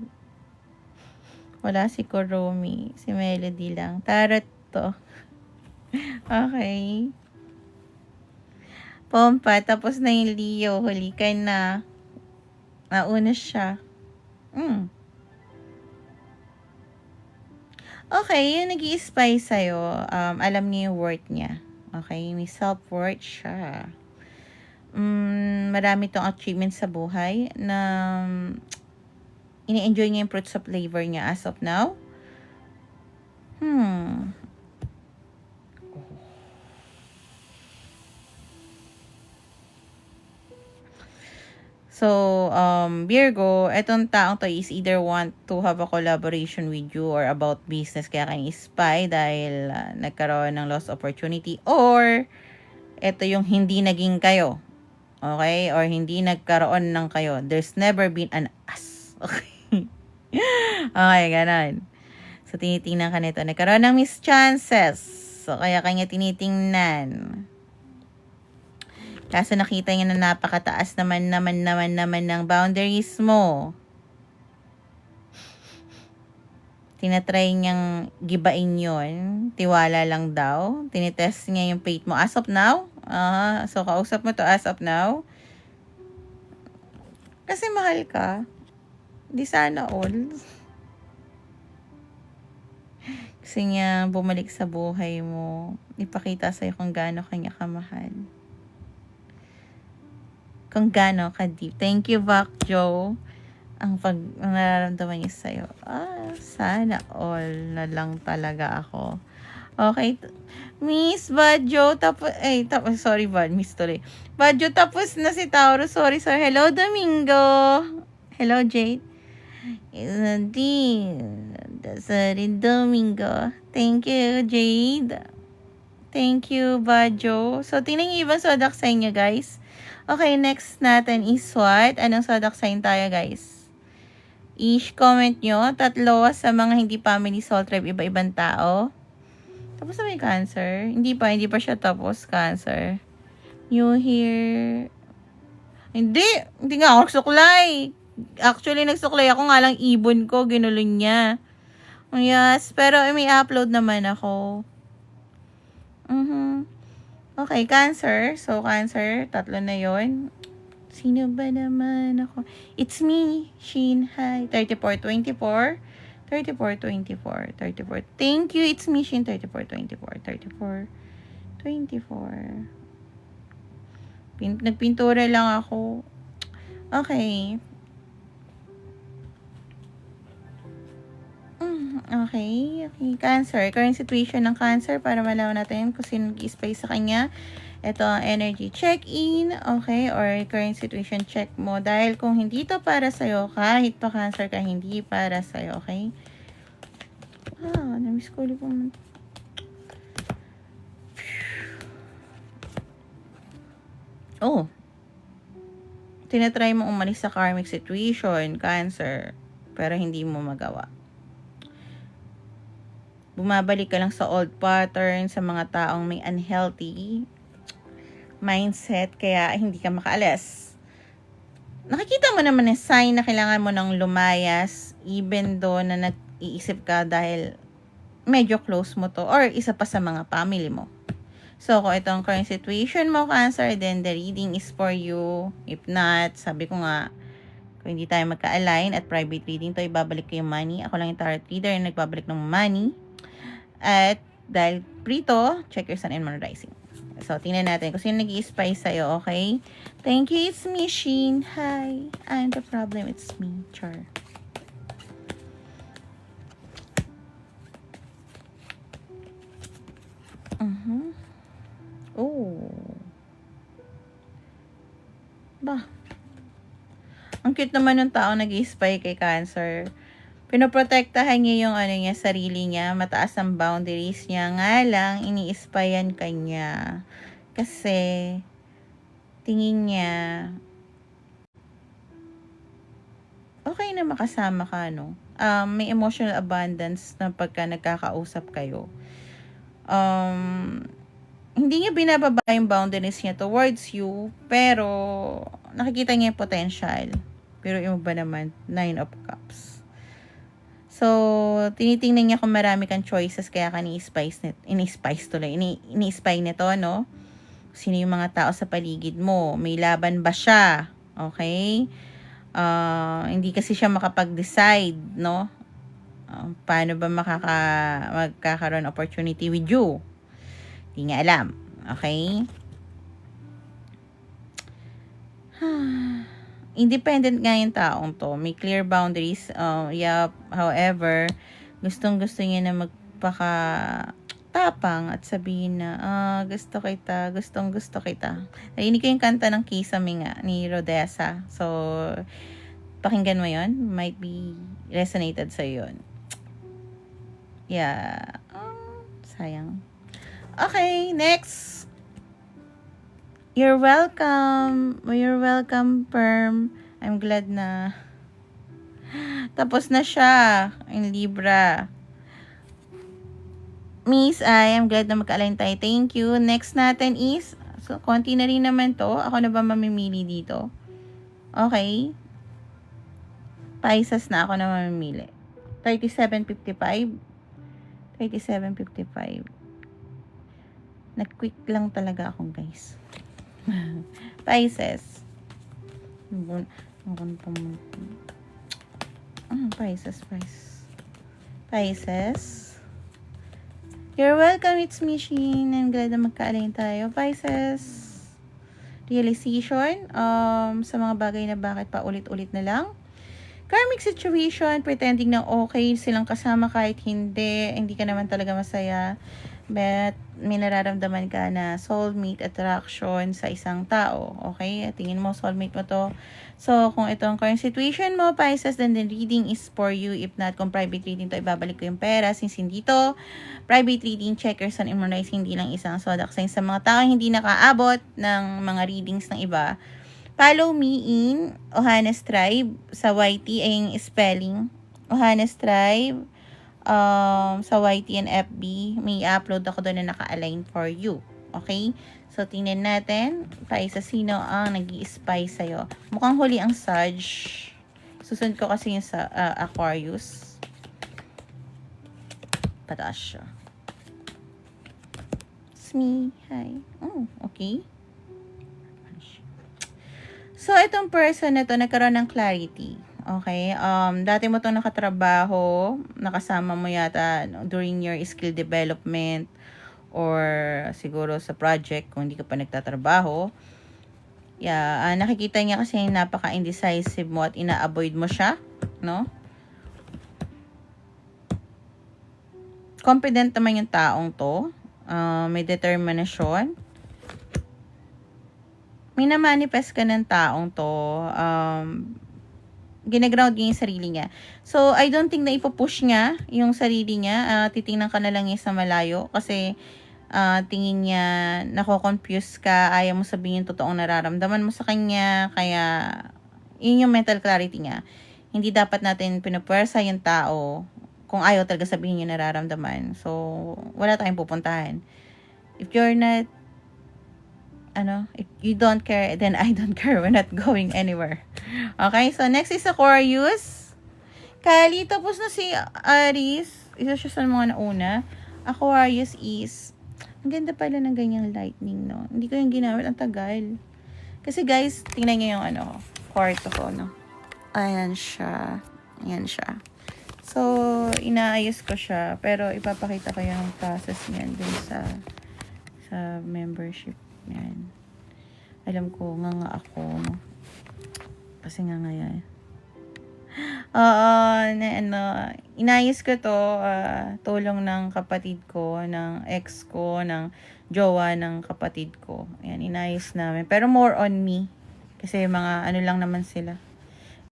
Wala si Kuromi. Si Melody lang. Tarot to. Okay. Pompa. Tapos na yung Leo. Huli ka na. Nauna siya. Okay, yung nag-i-spy sa'yo, alam niya yung worth niya. Okay, may self-worth siya. Marami tong achievements sa buhay na ini-enjoy niya yung fruits of labor niya as of now. So, Virgo, etong taong to is either want to have a collaboration with you or about business kaya kayo spy dahil nagkaroon ng lost opportunity, or eto yung hindi naging kayo. Okay? Or hindi nagkaroon ng kayo. There's never been an us. Okay? Okay, ganun. So, tinitingnan ka nito. Nagkaroon ng mischances. So, kaya kanya tinitingnan. Kaso nakita niya na napakataas naman ng boundaries mo. Tinatry niyang gibain yon. Tiwala lang daw. Tinitest niya yung faith mo. As of now? So, kausap mo to as of now? Kasi mahal ka. Di sana all. Kasi niya bumalik sa buhay mo. Ipakita sa'yo kung gaano kanya kamahal. Kung gaano ka deep. Thank you, Bak Joe. Ang nararamdaman niya sa'yo. Sana all na lang talaga ako. Okay. Miss Badjo, sorry, Miss tuloy. Badjo, tapos na si Taurus. Sorry. Hello, Domingo. Hello, Jade. Sorry, Domingo. Thank you, Jade. Thank you, Badjo. So, tingnan niyo ibang zodiac sign niyo, guys. Okay, next natin is what? Anong zodiac sign tayo, guys? Comment nyo. 3 sa mga hindi family soul tribe, iba-ibang tao. Tapos na may Cancer. Hindi pa siya tapos, Cancer. New here. Hindi nga ako nagsuklay. Actually, nagsuklay ako nga lang ibon ko, ginulong niya. Yes, pero may upload naman ako. Okay, Cancer. So, Cancer, 3 na yon. Sino ba naman ako? It's me, Shin. Hi. 3424. 3424. 34. Thank you. It's me, Shin. 3424. 3424. Nagpintura lang ako. Okay. Okay. Cancer. Current situation ng Cancer para malaman natin kung sino nag-spy sa kanya. Ito ang energy check-in, okay, or current situation check mo. Dahil kung hindi to para sa'yo, kahit to Cancer ka, hindi para sa'yo, okay? Namiss ko ulit po. Tinatry mo umalis sa karmic situation, Cancer, pero hindi mo magawa. Bumabalik ka lang sa old pattern, sa mga taong may unhealthy mindset, kaya hindi ka makaalis. Nakikita mo naman yung sign na kailangan mo ng lumayas, even though na nag-iisip ka dahil medyo close mo to, or isa pa sa mga family mo. So, kung itong current situation mo, Cancer, then the reading is for you. If not, sabi ko nga, kung hindi tayo magka-align at private reading to, ibabalik ko yung money. Ako lang yung tarot reader yung nagbabalik ng money. At dahil prito, check your sun and moon rising. So, tingnan natin kung sino nag-i-spy sa'yo, okay? Thank you, it's me, Shin. Hi. I'm the problem, it's me, Char. Ang cute naman ng tao nag-i-spy kay Cancer. Pinoprotektahan niya yung sarili niya, mataas ang boundaries niya, nga lang ini-spyan ka niya. Kasi tingin niya okay na makasama ka, no? May emotional abundance na pagka nagkakausap kayo. Hindi niya binababa yung boundaries niya towards you, pero nakikita niya yung potential. Pero yung ba naman, 9 of Cups. So, tinitingnan niya kung marami kang choices, kaya ka ini-spy nito, no? Sino yung mga tao sa paligid mo? May laban ba siya? Okay? Hindi kasi siya makapag-decide, no? Paano ba magkakaroon opportunity with you? Hindi niya alam. Okay? Independent nga yung taong to. May clear boundaries. However, gustong-gusto niya na magpaka-tapang at sabihin na, gustong-gusto kita. Narinig ko yung kanta ng Kisame nga ni Rodessa. So, pakinggan mo yon, might be resonated sa yun. Yeah. Sayang. Okay, next. You're welcome, Perm. I'm glad na tapos na siya in Libra. Miss, I am glad na magka-align tayo. Thank you. Next natin is So, konti na rin naman to. Ako na ba mamimili dito? Okay. Pisces na ako na mamimili. 37.55. 37.55. Nag-quick lang talaga ako, guys. Pisces. Pisces. Pisces. You're welcome, it's me, Shin. I'm glad na magka-align tayo. Pisces. Realization. Sa mga bagay na bakit pa ulit-ulit na lang. Karmic situation, pretending na okay silang kasama kahit hindi ka naman talaga masaya. But may nararamdaman ka na soulmate attraction sa isang tao. Okay? Tingin mo, soulmate mo to. So, kung itong current situation mo, Pisces, then the reading is for you. If not, kung private reading to, ibabalik ko yung pera. Since hindi to, private reading, checkers and immunize, hindi lang isang zodiac sign. Sa mga tao hindi nakaabot ng mga readings ng iba, follow me in Ohanes Tribe sa YT ay yung spelling. Ohanes Tribe sa YT and FB. May upload ako doon na naka-align for you. Okay? So, tingnan natin. Tayo sa sino ang nag-i-spy sa'yo. Mukhang huli ang Sag. Susunod ko kasi yung sa Aquarius. Pataas siya. It's me. Hi. Oh, okay. So, itong person na to nagkaroon ng clarity. Okay? Dati mo itong nakatrabaho, nakasama mo yata during your skill development or siguro sa project kung hindi ka pa nagtatrabaho. Yeah, nakikita niya kasi napaka-indecisive mo at ina-avoid mo siya, no? Confident naman yung taong to. May determination. Minamanifest ka ng taong to, ginaground niya yung sarili niya. So, I don't think na ipupush niya yung sarili niya. Titingnan ka na lang niya sa malayo kasi tingin niya, nako-confuse ka, ayaw mo sabihin yung totoong nararamdaman mo sa kanya, kaya yun yung mental clarity niya. Hindi dapat natin pinupwersa yung tao kung ayaw talaga sabihin yung nararamdaman. So, wala tayong pupuntahan. If you're not if you don't care, then I don't care. We're not going anywhere. Okay, so next is Aquarius. Kali, tapos na si Aries. Isa siya sa mga nauna. Aquarius is, ang ganda pala ng ganyang lightning, no? Hindi ko yung ginamit, ang tagal. Kasi guys, tingnan nyo yung kwarto ko, no? Ayan siya. Ayan siya. So, inaayos ko siya. Pero ipapakita ko yung process niyan dun sa membership. Yan. Alam ko, nga ako, no? Kasi nga yan. Inayos ko to, tulong ng kapatid ko, ng ex ko, ng jowa ng kapatid ko. Ayan, inayos namin. Pero more on me. Kasi mga lang naman sila.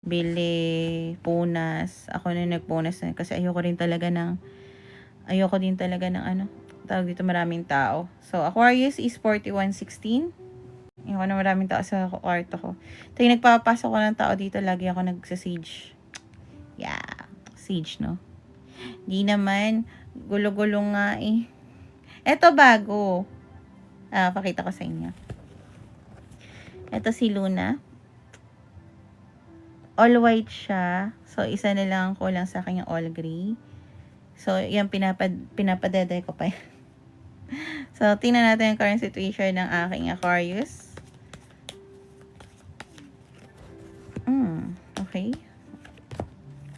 Bili, punas. Ako na nagpunas na. Kasi ayoko din talaga ng tawag dito maraming tao. So, Aquarius is 4116. Yung na maraming tao sa kwarto ko. Ito yung nagpapasok ko ng tao dito. Lagi ako nagsasage. Yeah. Sage, no? Di naman. Gulo-gulo nga eh. Ito bago. Pakita ko sa inyo. Ito si Luna. All white siya. So, isa na lang kulang sa akin yung all gray. So, yan pinapadede ko pa yan. So, tingnan natin yung current situation ng aking Aquarius. Okay.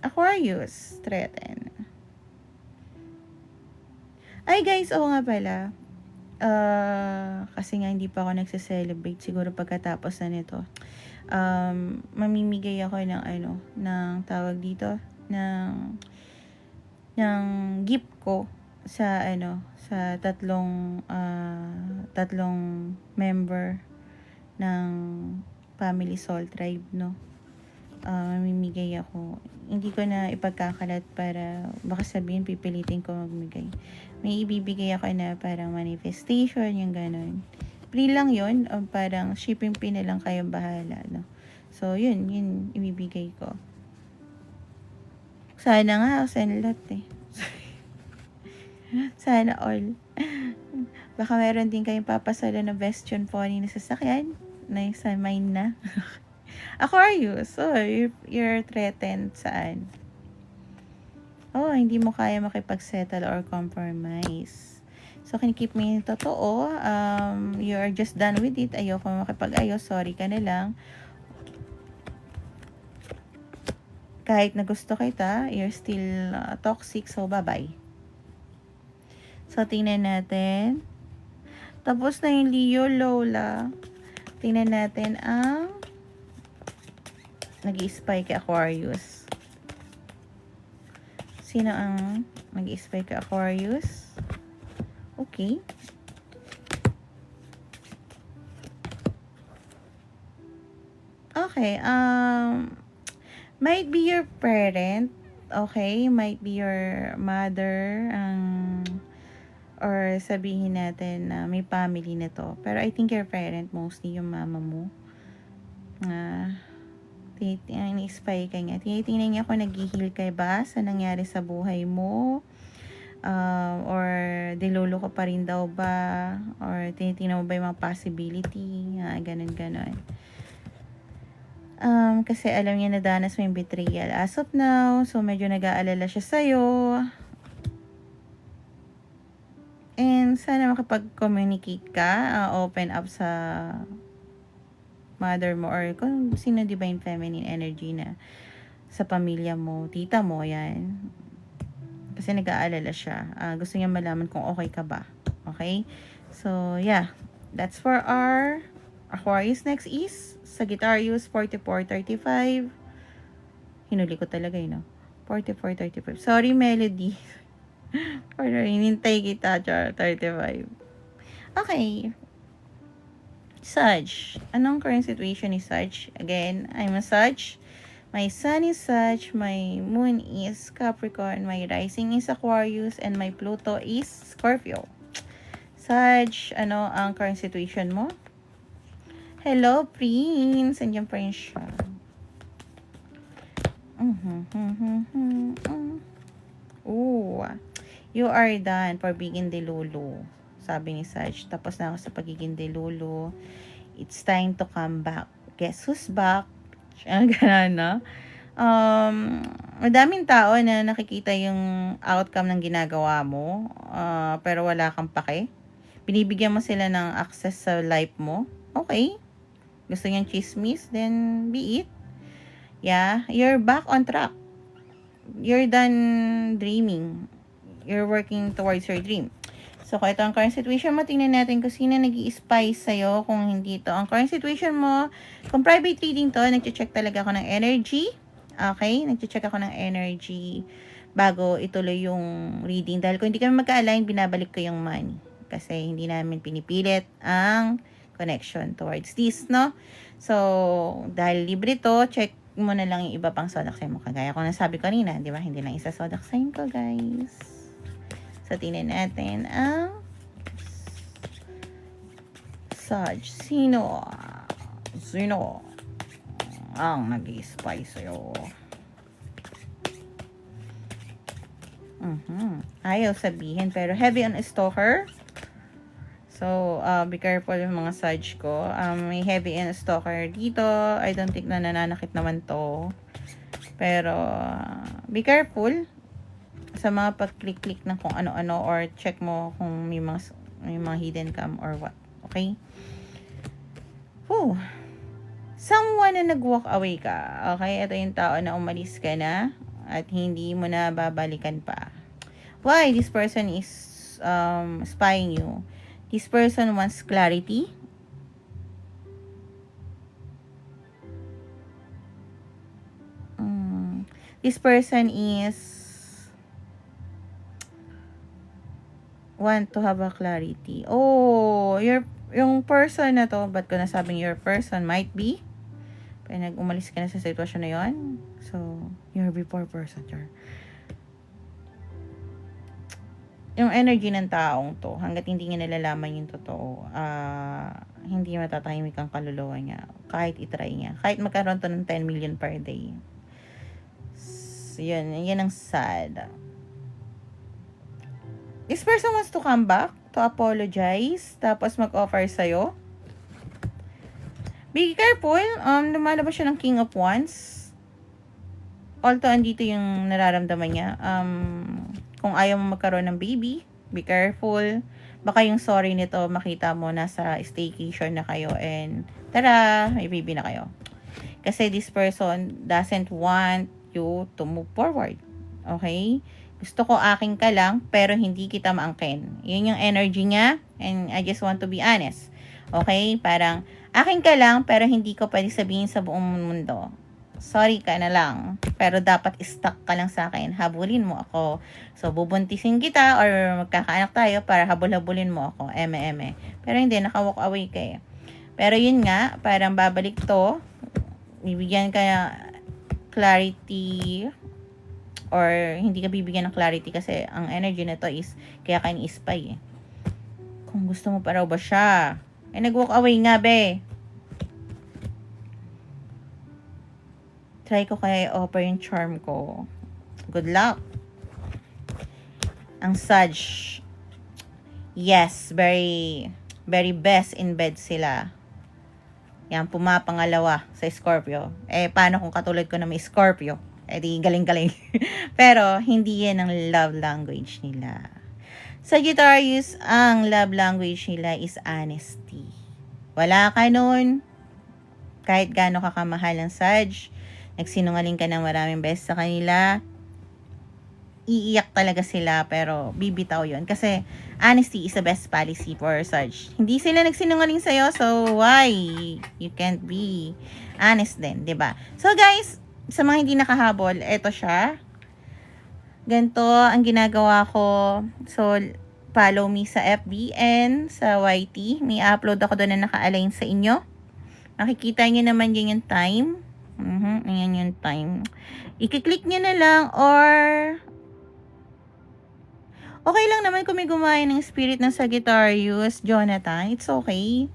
Aquarius, threaten. Ay guys, oo nga pala. Kasi nga hindi pa ako nagse-celebrate. Siguro pagkatapos na nito. Mamimigay ako ng tawag dito, ng gift ko sa sa tatlong member ng Family Soul Tribe, no? Mamimigay ako. Hindi ko na ipagkakalat para baka sabihin pipilitin ko magmigay. May ibibigay ako na parang manifestation, yung ganon. Free lang yun, parang shipping fee na lang kayo bahala, no? So, yun ibibigay ko. Sana nga, send lot eh. Sana all. Baka meron din kayong papasalo na Vestion Pony na sasakyan na sa mine na. Aquarius, so you're threatened saan? Oh, hindi mo kaya makipag-settle or compromise. So, kinikip mo yung totoo. You're just done with it. Ayoko makipag-ayos. Sorry ka na lang. Kahit na gusto kita, you're still toxic. So, bye-bye. So, tingnan natin. Tapos na yung Leo, Lola. Tingnan natin ang nag-i-spy kay Aquarius. Sino ang nag-i-spy kay Aquarius? Okay. Okay, might be your parent, okay? Might be your mother, or sabihin natin na may family na to. Pero I think your parent, mostly yung mama mo. Ini-spy ka niya. Tinitingnan niya kung nag-heal ka ba sa nangyari sa buhay mo. Or dilolo ka pa rin daw ba? Or tinitingnan mo ba yung mga possibility? Ganun. Kasi alam niya na danas mo yung betrayal as of now. So, medyo nag-aalala siya sa'yo. And sana makapag-communicate ka. Open up sa mother mo or kung sino divine feminine energy na sa pamilya mo, tita mo, yan. Kasi nag-aalala siya. Gusto niya malaman kung okay ka ba. Okay? So, yeah. That's for our Aquarius. Next is Sagittarius, 4435. Hinuli ko talaga yun, no? 4435. Sorry, Melody. Or hinintay kita, 35. Okay. Sag. Anong current situation ni Sag? Again, I'm a Sag. My sun is Sag. My moon is Capricorn. My rising is Aquarius. And my Pluto is Scorpio. Sag, ano ang current situation mo? Hello, Prince. Andiyan pa rin siya. Ooh. You are done for being delulu. Sabi ni Sag. Tapos na ako sa pagiging delulu. It's time to come back. Guess who's back? Ganun, no? Madaming tao na nakikita yung outcome ng ginagawa mo. Pero wala kang pake. Binibigyan mo sila ng access sa life mo. Okay. Gusto niyang chismis, then be it. Yeah. You're back on track. You're done dreaming. You're working towards your dream. So, kung ito ang current situation mo, tingnan natin kung sino nag-i-spy sa'yo. Kung hindi ito ang current situation mo, kung private reading to, nag-check talaga ako ng energy. Okay? Nag-check ako ng energy bago ituloy yung reading. Dahil kung hindi kami magka-align, binabalik ko yung money. Kasi hindi namin pinipilit ang connection towards this, no? So, dahil libre to, check mo na lang yung iba pang zodiac sign mo. Kagaya ko nasabi kanina, di ba? Hindi lang isa zodiac sign ko, guys. So, tingnan natin ang Sag. Sino ang nag-i-spy sa'yo? Ayaw sabihin, pero heavy on stalker. So, be careful yung mga Sag ko. May heavy on stalker dito. I don't think na nananakit naman to. Pero, be careful sa mga pag-click-click ng kung ano-ano or check mo kung may mga hidden cam or what. Okay? Someone na nag-walk away ka. Okay? Ito yung tao na umalis ka na at hindi mo na babalikan pa. Why this person is spying you? This person wants clarity. This person is want to have a clarity. Oh, yung person na to, ba't ko nasabing your person might be? Kaya umalis ka na sa sitwasyon na yon. So, your before person, sure. Yung energy ng taong to, hanggat hindi niya nalalaman yung totoo, hindi matatahimik ang kaluluwa niya. Kahit itry niya. Kahit magkaroon to ng 10 million per day. So, yun ang sad. This person wants to come back, to apologize, tapos mag-offer sa'yo. Be careful, lumalabas siya ng King of Wands. Although, andito yung nararamdaman niya. Kung ayaw mo magkaroon ng baby, be careful. Baka yung sorry nito, makita mo nasa staycation na kayo and tara, may baby na kayo. Kasi this person doesn't want you to move forward. Okay? Gusto ko aking ka lang, pero hindi kita maangkin. Yun yung energy niya, and I just want to be honest. Okay? Parang, aking ka lang, pero hindi ko pwede sabihin sa buong mundo. Sorry ka na lang, pero dapat stuck ka lang sa akin. Habulin mo ako. So, bubuntisin kita or magkakaanak tayo para habul-habulin mo ako. Eme. Pero hindi, naka-walk away ka eh. Pero yun nga, parang babalik to. Bibigyan ka clarity or hindi ka bibigyan ng clarity kasi ang energy na to is kaya ka ni-spy eh. Kung gusto mo pa raw ba siya? Eh, nag-walk away nga be. Try ko kaya i-offer yung charm ko. Good luck. Ang Sag. Yes, very, very best in bed sila. Yan, pumapangalawa sa Scorpio. Eh, paano kung katulad ko na may Scorpio? Eh, di galing-galing. Pero, hindi yan ang love language nila. Sagittarius, ang love language nila is honesty. Wala ka nun. Kahit gaano ka kamahal ng Sag, nagsinungaling ka ng maraming beses sa kanila, iiyak talaga sila, pero bibitaw yon kasi honesty is the best policy for Sag. Hindi sila nagsinungaling sa'yo, so why you can't be honest din, 'di ba? So guys, sa mga hindi nakahabol, eto siya. Ganito ang ginagawa ko. So, follow me sa FB and sa YT. May upload ako doon na naka-align sa inyo. Nakikita nyo naman yun yung time. Ayan yung time. I-click nyo na lang or okay lang naman kung may gumaya ng spirit ng Sagittarius, Jonathan. It's okay.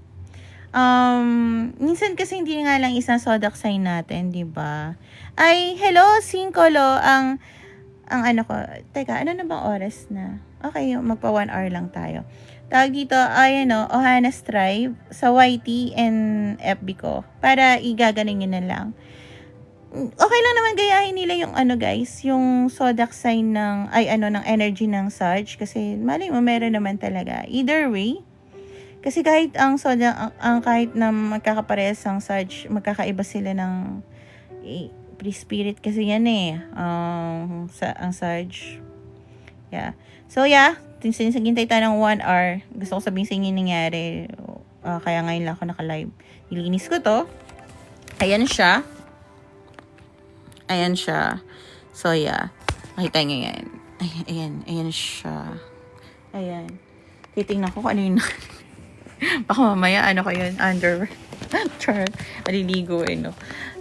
Minsan kasi hindi nga lang isang zodiac sign natin, di ba? Ay, hello, Sinkolo. Ang ano ko, teka, ano na bang oras na? Okay, magpa 1 hour lang tayo. Tawag dito, Ohana Strive sa YT and FB ko. Para igaganin nyo na lang. Okay lang naman gayahin nila yung guys, yung zodiac sign ng, ng energy ng Sag. Kasi malay mo, meron naman talaga. Either way, kasi kahit kahit na magkakaparehas ang Sag, magkakaiba sila ng pre-spirit kasi yan eh. Ang Sag. Yeah. So yeah, sinagintay tayo ng 1 hour. Gusto ko sabihin sa inyo nangyari. Kaya ngayon lang ako naka-live. Nilinis ko to. Ayan siya. Ayan siya. So yeah. Makita nyo yan. Ayan siya. Ayan. Titingnan ko kung ano yung baka mamaya ko yun, underwear. Char. Maliligo no.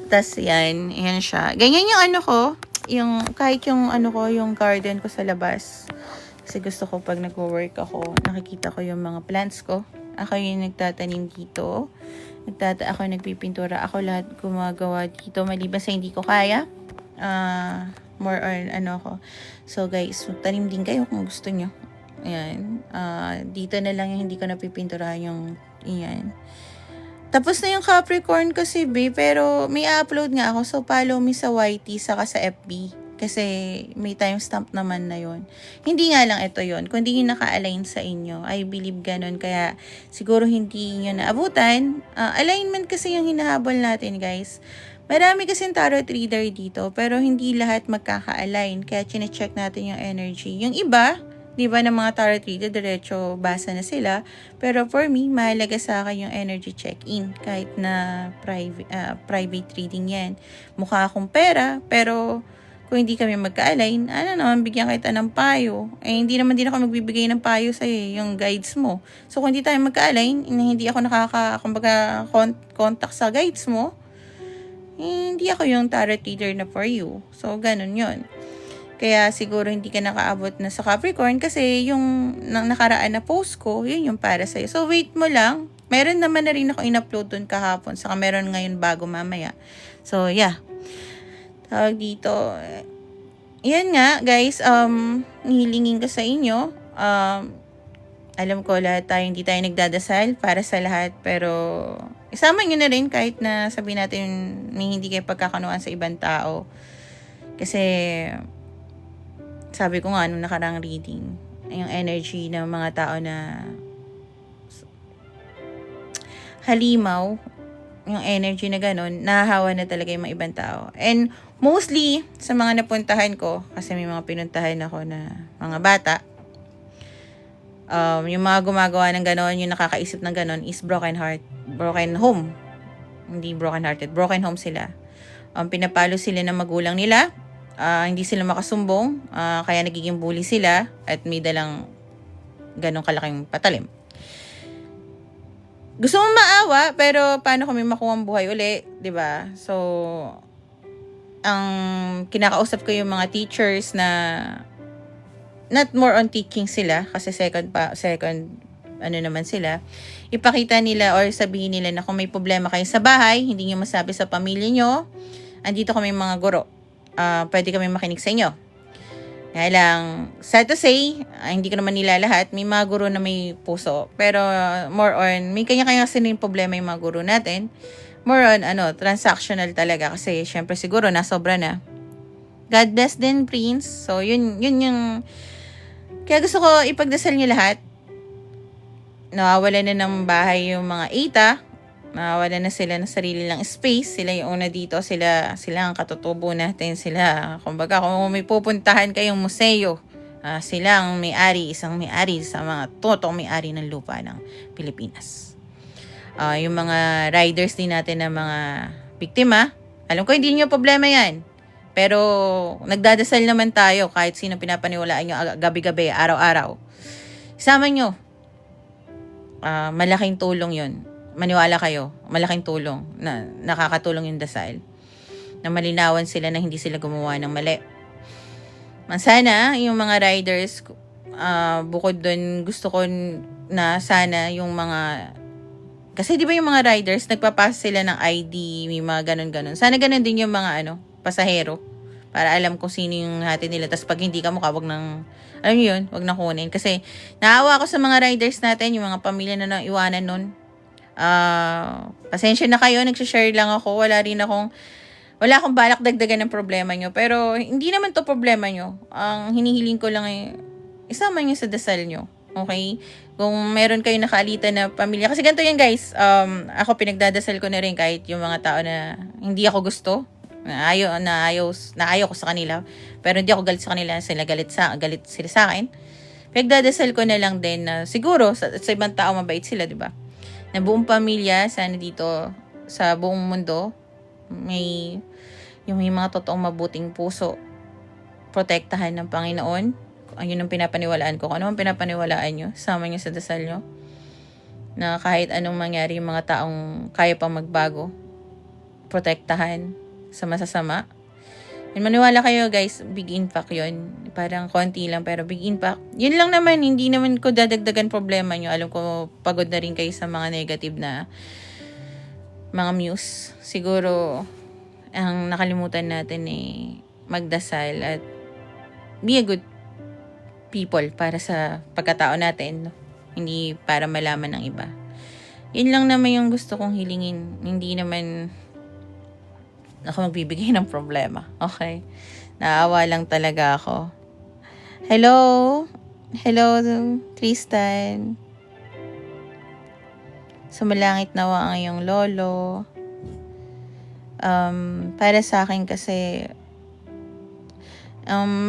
Tas yan. Ayan siya. Ganyan yung ko. Yung, kahit yung yung garden ko sa labas. Kasi gusto ko pag nag-work ako, nakikita ko yung mga plants ko. Ako yung nagtatanim dito. Ako nagpipintura. Ako lahat gumagawa dito. Maliban sa hindi ko kaya. More on ako. So guys, tanim din kayo kung gusto nyo. Ayan. Dito na lang yung hindi ko napipinturahan yung iyan. Tapos na yung Capricorn kasi pero may upload nga ako. So follow me sa YT saka sa FB. Kasi may timestamp naman na yon. Hindi nga lang ito yon. Kung hindi nyo naka-align sa inyo, I believe ganun. Kaya siguro hindi nyo naabutan. Alignment kasi yung hinahabol natin guys. Marami kasing tarot reader dito, pero hindi lahat magkaka-align. Kaya chine-check natin yung energy. Yung iba, di ba, ng mga tarot reader, diretso basa na sila. Pero for me, mahalaga sa akin yung energy check-in. Kahit na private reading yan. Mukha akong pera, pero kung hindi kami magka-align, bigyan kita ng payo. Eh, hindi naman din ako magbibigay ng payo sa'yo, yung guides mo. So, kung hindi tayo magka-align, hindi ako contact sa guides mo, hindi ako yung tarot reader na for you. So, ganun yun. Kaya siguro hindi ka nakaabot na sa Capricorn kasi yung nakaraan na post ko, yun yung para sa'yo. So, wait mo lang. Meron naman na rin ako in-upload dun kahapon. Saka meron ngayon bago mamaya. So, yeah. Tawag dito. Yan nga, guys. Nihilingin ko sa inyo. alam ko lahat tayo, hindi tayo nagdadasal para sa lahat, pero isama nyo na rin kahit na sabihin natin may hindi kayo pagkakanuan sa ibang tao. Kasi, sabi ko nga nung nakarang reading, yung energy ng mga tao na halimaw, yung energy na ganun, nahahawa na talaga yung mga ibang tao. And mostly, sa mga napuntahan ko, kasi may mga pinuntahan ako na mga bata, yung mga gumagawa ng ganon, yung nakakaisip ng ganon is broken home. Hindi broken hearted, broken home sila. Pinapalo sila ng magulang nila, hindi sila makasumbong, kaya nagiging bully sila at may dalang ganong kalaking patalim. Gusto mong maawa, pero paano kami makuha ang buhay uli, 'di ba? So, ang kinakausap ko yung mga teachers na not more on teaching sila kasi second ano naman sila, ipakita nila or sabihin nila na kung may problema kayo sa bahay, hindi niyo masabi sa pamilya niyo, andito kami mga guro. Pwede kami makinig sa inyo. Kaya lang, sad to say, hindi ko naman nila lahat, may mga guro na may puso. Pero more on, may kanya-kanya kasi rin problema yung mga guro natin. More on, transactional talaga. Kasi syempre siguro, nasobra na. God bless din, Prince. So, yun yung... Kaya gusto ko ipagdasal niyo lahat. Nawawala na ng bahay yung mga Eta. Nawawala na sila ng sarili lang space. Sila yung una dito. Sila ang katutubo natin. Sila, kumbaga, kung may pupuntahan kayong museo, sila ang may-ari, isang may-ari sa mga totoong may-ari ng lupa ng Pilipinas. Yung mga riders din natin na mga biktima, alam ko hindi niyo problema yan. Pero nagdadasal naman tayo kahit sino pinapaniwalaan nyo gabi-gabi, araw-araw. Isama nyo. Malaking tulong yun. Maniwala kayo, malaking tulong na nakakatulong yung dasal. Na malinawan sila na hindi sila gumawa ng mali. Sana yung mga riders, bukod dun gusto ko na sana yung mga... Kasi di ba yung mga riders, nagpapas sila ng ID, may mga ganun-ganun. Sana ganun din yung mga pasahero. Para alam kung sino yung hati nila. Tapos pag hindi ka mukha, wag nang... Alam nyo yun, wag na kunin. Kasi naawa ako sa mga riders natin, yung mga pamilya na naiwanan nun. Pasensya na kayo, nagsishare lang ako. Wala akong balak dagdagan ng problema nyo. Pero hindi naman to problema nyo. Ang hinihiling ko lang ay isama nyo sa dasal nyo. Okay? Kung meron kayo nakaalita na pamilya. Kasi ganito yan guys. Ako pinagdadasal ko na rin kahit yung mga tao na hindi ako gusto. Na ayaw ko sa kanila. Pero hindi ako galit sa kanila. Galit sila sa akin. Pinagdadasal ko na lang din na siguro sa ibang tao mabait sila, di ba? Na buong pamilya, sana dito sa buong mundo, may mga totoong mabuting puso. Protektahan ng Panginoon. Yun ang pinapaniwalaan ko. Kung ano ang pinapaniwalaan nyo, sama nyo sa dasal nyo. Na kahit anong mangyari yung mga taong kaya pang magbago, protektahan sa masasama. And maniwala kayo guys, big impact yun. Parang konti lang pero big impact. Yun lang naman, hindi naman ko dadagdagan problema nyo. Alam ko pagod na rin kayo sa mga negative na mga muse. Siguro, ang nakalimutan natin magdasal at be a good people para sa pagkatao natin. No? Hindi para malaman ng iba. Yun lang naman yung gusto kong hilingin. Hindi naman ako magbibigay ng problema. Okay? Naawa lang talaga ako. Hello? Hello, Tristan. Sumalangit nawa ang iyong lolo. Para sa akin kasi,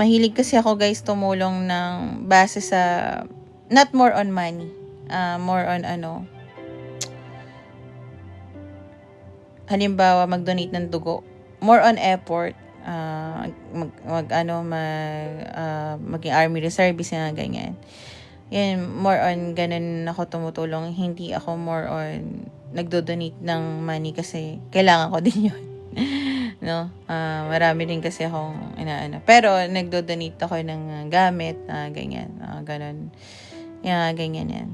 mahilig kasi ako guys tumulong ng base sa, not more on money. More on halimbawa mag-donate ng dugo, more on effort, maging army reservist nga ganyan. Yan, more on ganun ako tumutulong. Hindi ako more on nagdo-donate ng money kasi kailangan ko din yun. No? Marami din kasi akong pero nagdo-donate ako ng gamit, ganyan, ganun. Yan, ganyan yan.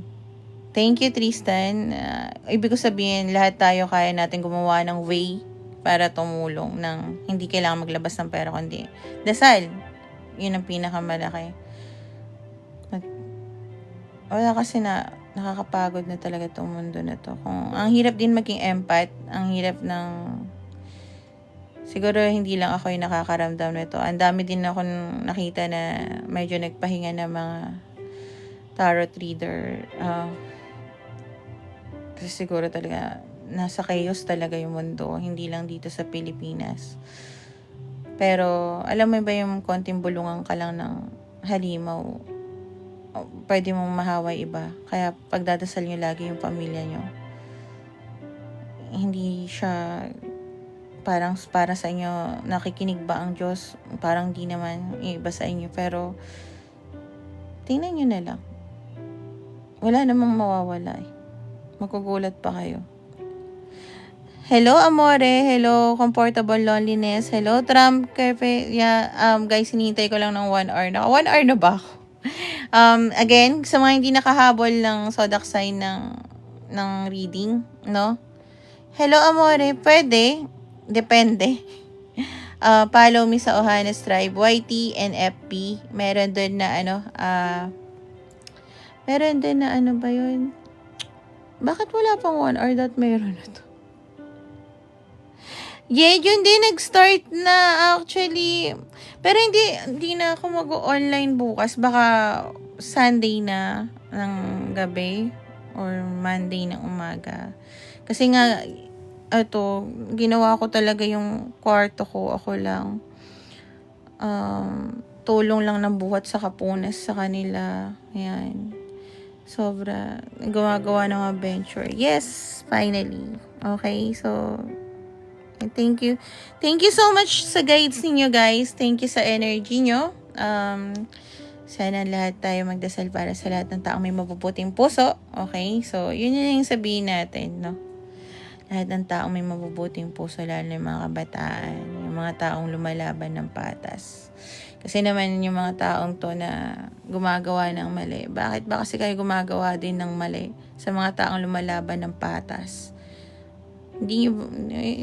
Thank you, Tristan. Ibig ko sabihin, lahat tayo kaya natin gumawa ng way para tumulong ng hindi kailangan maglabas ng pera kundi dasal. Yun ang pinakamalaki. wala kasi nakakapagod na talaga tong mundo na to. Ang hirap din maging empath, ang hirap ng, siguro hindi lang ako yung nakakaramdam nito. Ang dami din ako nakita na medyo nagpahinga na mga tarot reader. Kasi siguro talaga nasa chaos talaga yung mundo, hindi lang dito sa Pilipinas. Pero alam mo ba yung konting bulungan ka lang ng halimaw, pwede mong mahaway iba. Kaya pagdadasal nyo lagi yung pamilya nyo. Hindi siya parang para sa inyo, nakikinig ba ang Diyos? Parang di naman, iba sa inyo. Pero tingnan nyo na lang. Wala namang mawawala eh. Magugulat pa kayo. Hello, Amore. Hello, Comfortable Loneliness. Hello, Trump Cafe. Yeah, guys, hinihintay ko lang ng 1 hour. Naka 1 hour na ba ako? Again, sa mga hindi nakahabol ng zodiac sign ng reading, no? Hello, Amore. Pwede. Depende. Follow me sa Ohanes Tribe, YT and FP. Meron doon na meron din na ano ba yun? Bakit wala pang 1 hour that meron na to? Yeah, yun din nag-start na actually. Pero hindi na ako mag-online bukas. Baka Sunday na ng gabi or Monday ng umaga. Kasi nga, ginawa ko talaga yung kwarto ko. Ako lang. Tulong lang ng buhat sa kapunas sa kanila. Ayan. Sobra. Gumagawa ng mga venture. Yes, finally. Okay, so thank you. Thank you so much sa guides ninyo, guys. Thank you sa energy nyo. Sana lahat tayo magdasal para sa lahat ng taong may mabubuting puso. Okay? So, yun yung sabihin natin, no? Lahat ng taong may mabubuting puso, lalo yung mga kabataan, yung mga taong lumalaban ng patas. Kasi naman yung mga taong to na gumagawa ng mali. Bakit ba kasi kayo gumagawa din ng mali sa mga taong lumalaban ng patas? Hindi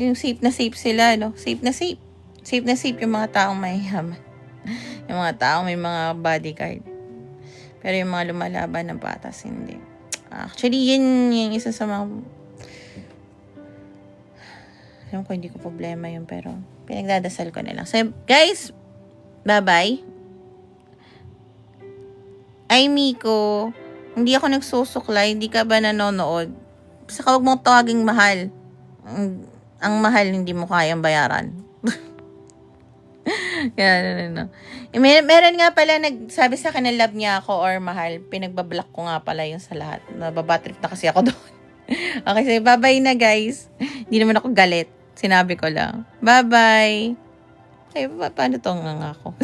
yung safe na safe sila, no? Safe na safe. Safe na safe yung mga taong mayayaman. Yung mga taong may mga bodyguard. Pero yung mga lumalaban ng patas, hindi. Actually, yun yung isa sa mga, alam ko hindi ko problema yun, pero pinagdadasal ko na lang. So, guys, bye-bye. Ay, Miko, hindi ako nagsusuklay, hindi ka ba nanonood? Saka huwag mong tawaging mahal. Ang mahal, hindi mo kayang bayaran. Yan. Meron nga pala nagsabi sa akin na love niya ako or mahal. Pinagbablock ko nga pala yun sa lahat. Nababatrip na kasi ako doon. Okay, so bye-bye na, guys. Hindi naman ako galit. Sinabi ko lang. Bye-bye. Okay, paano to nga ako?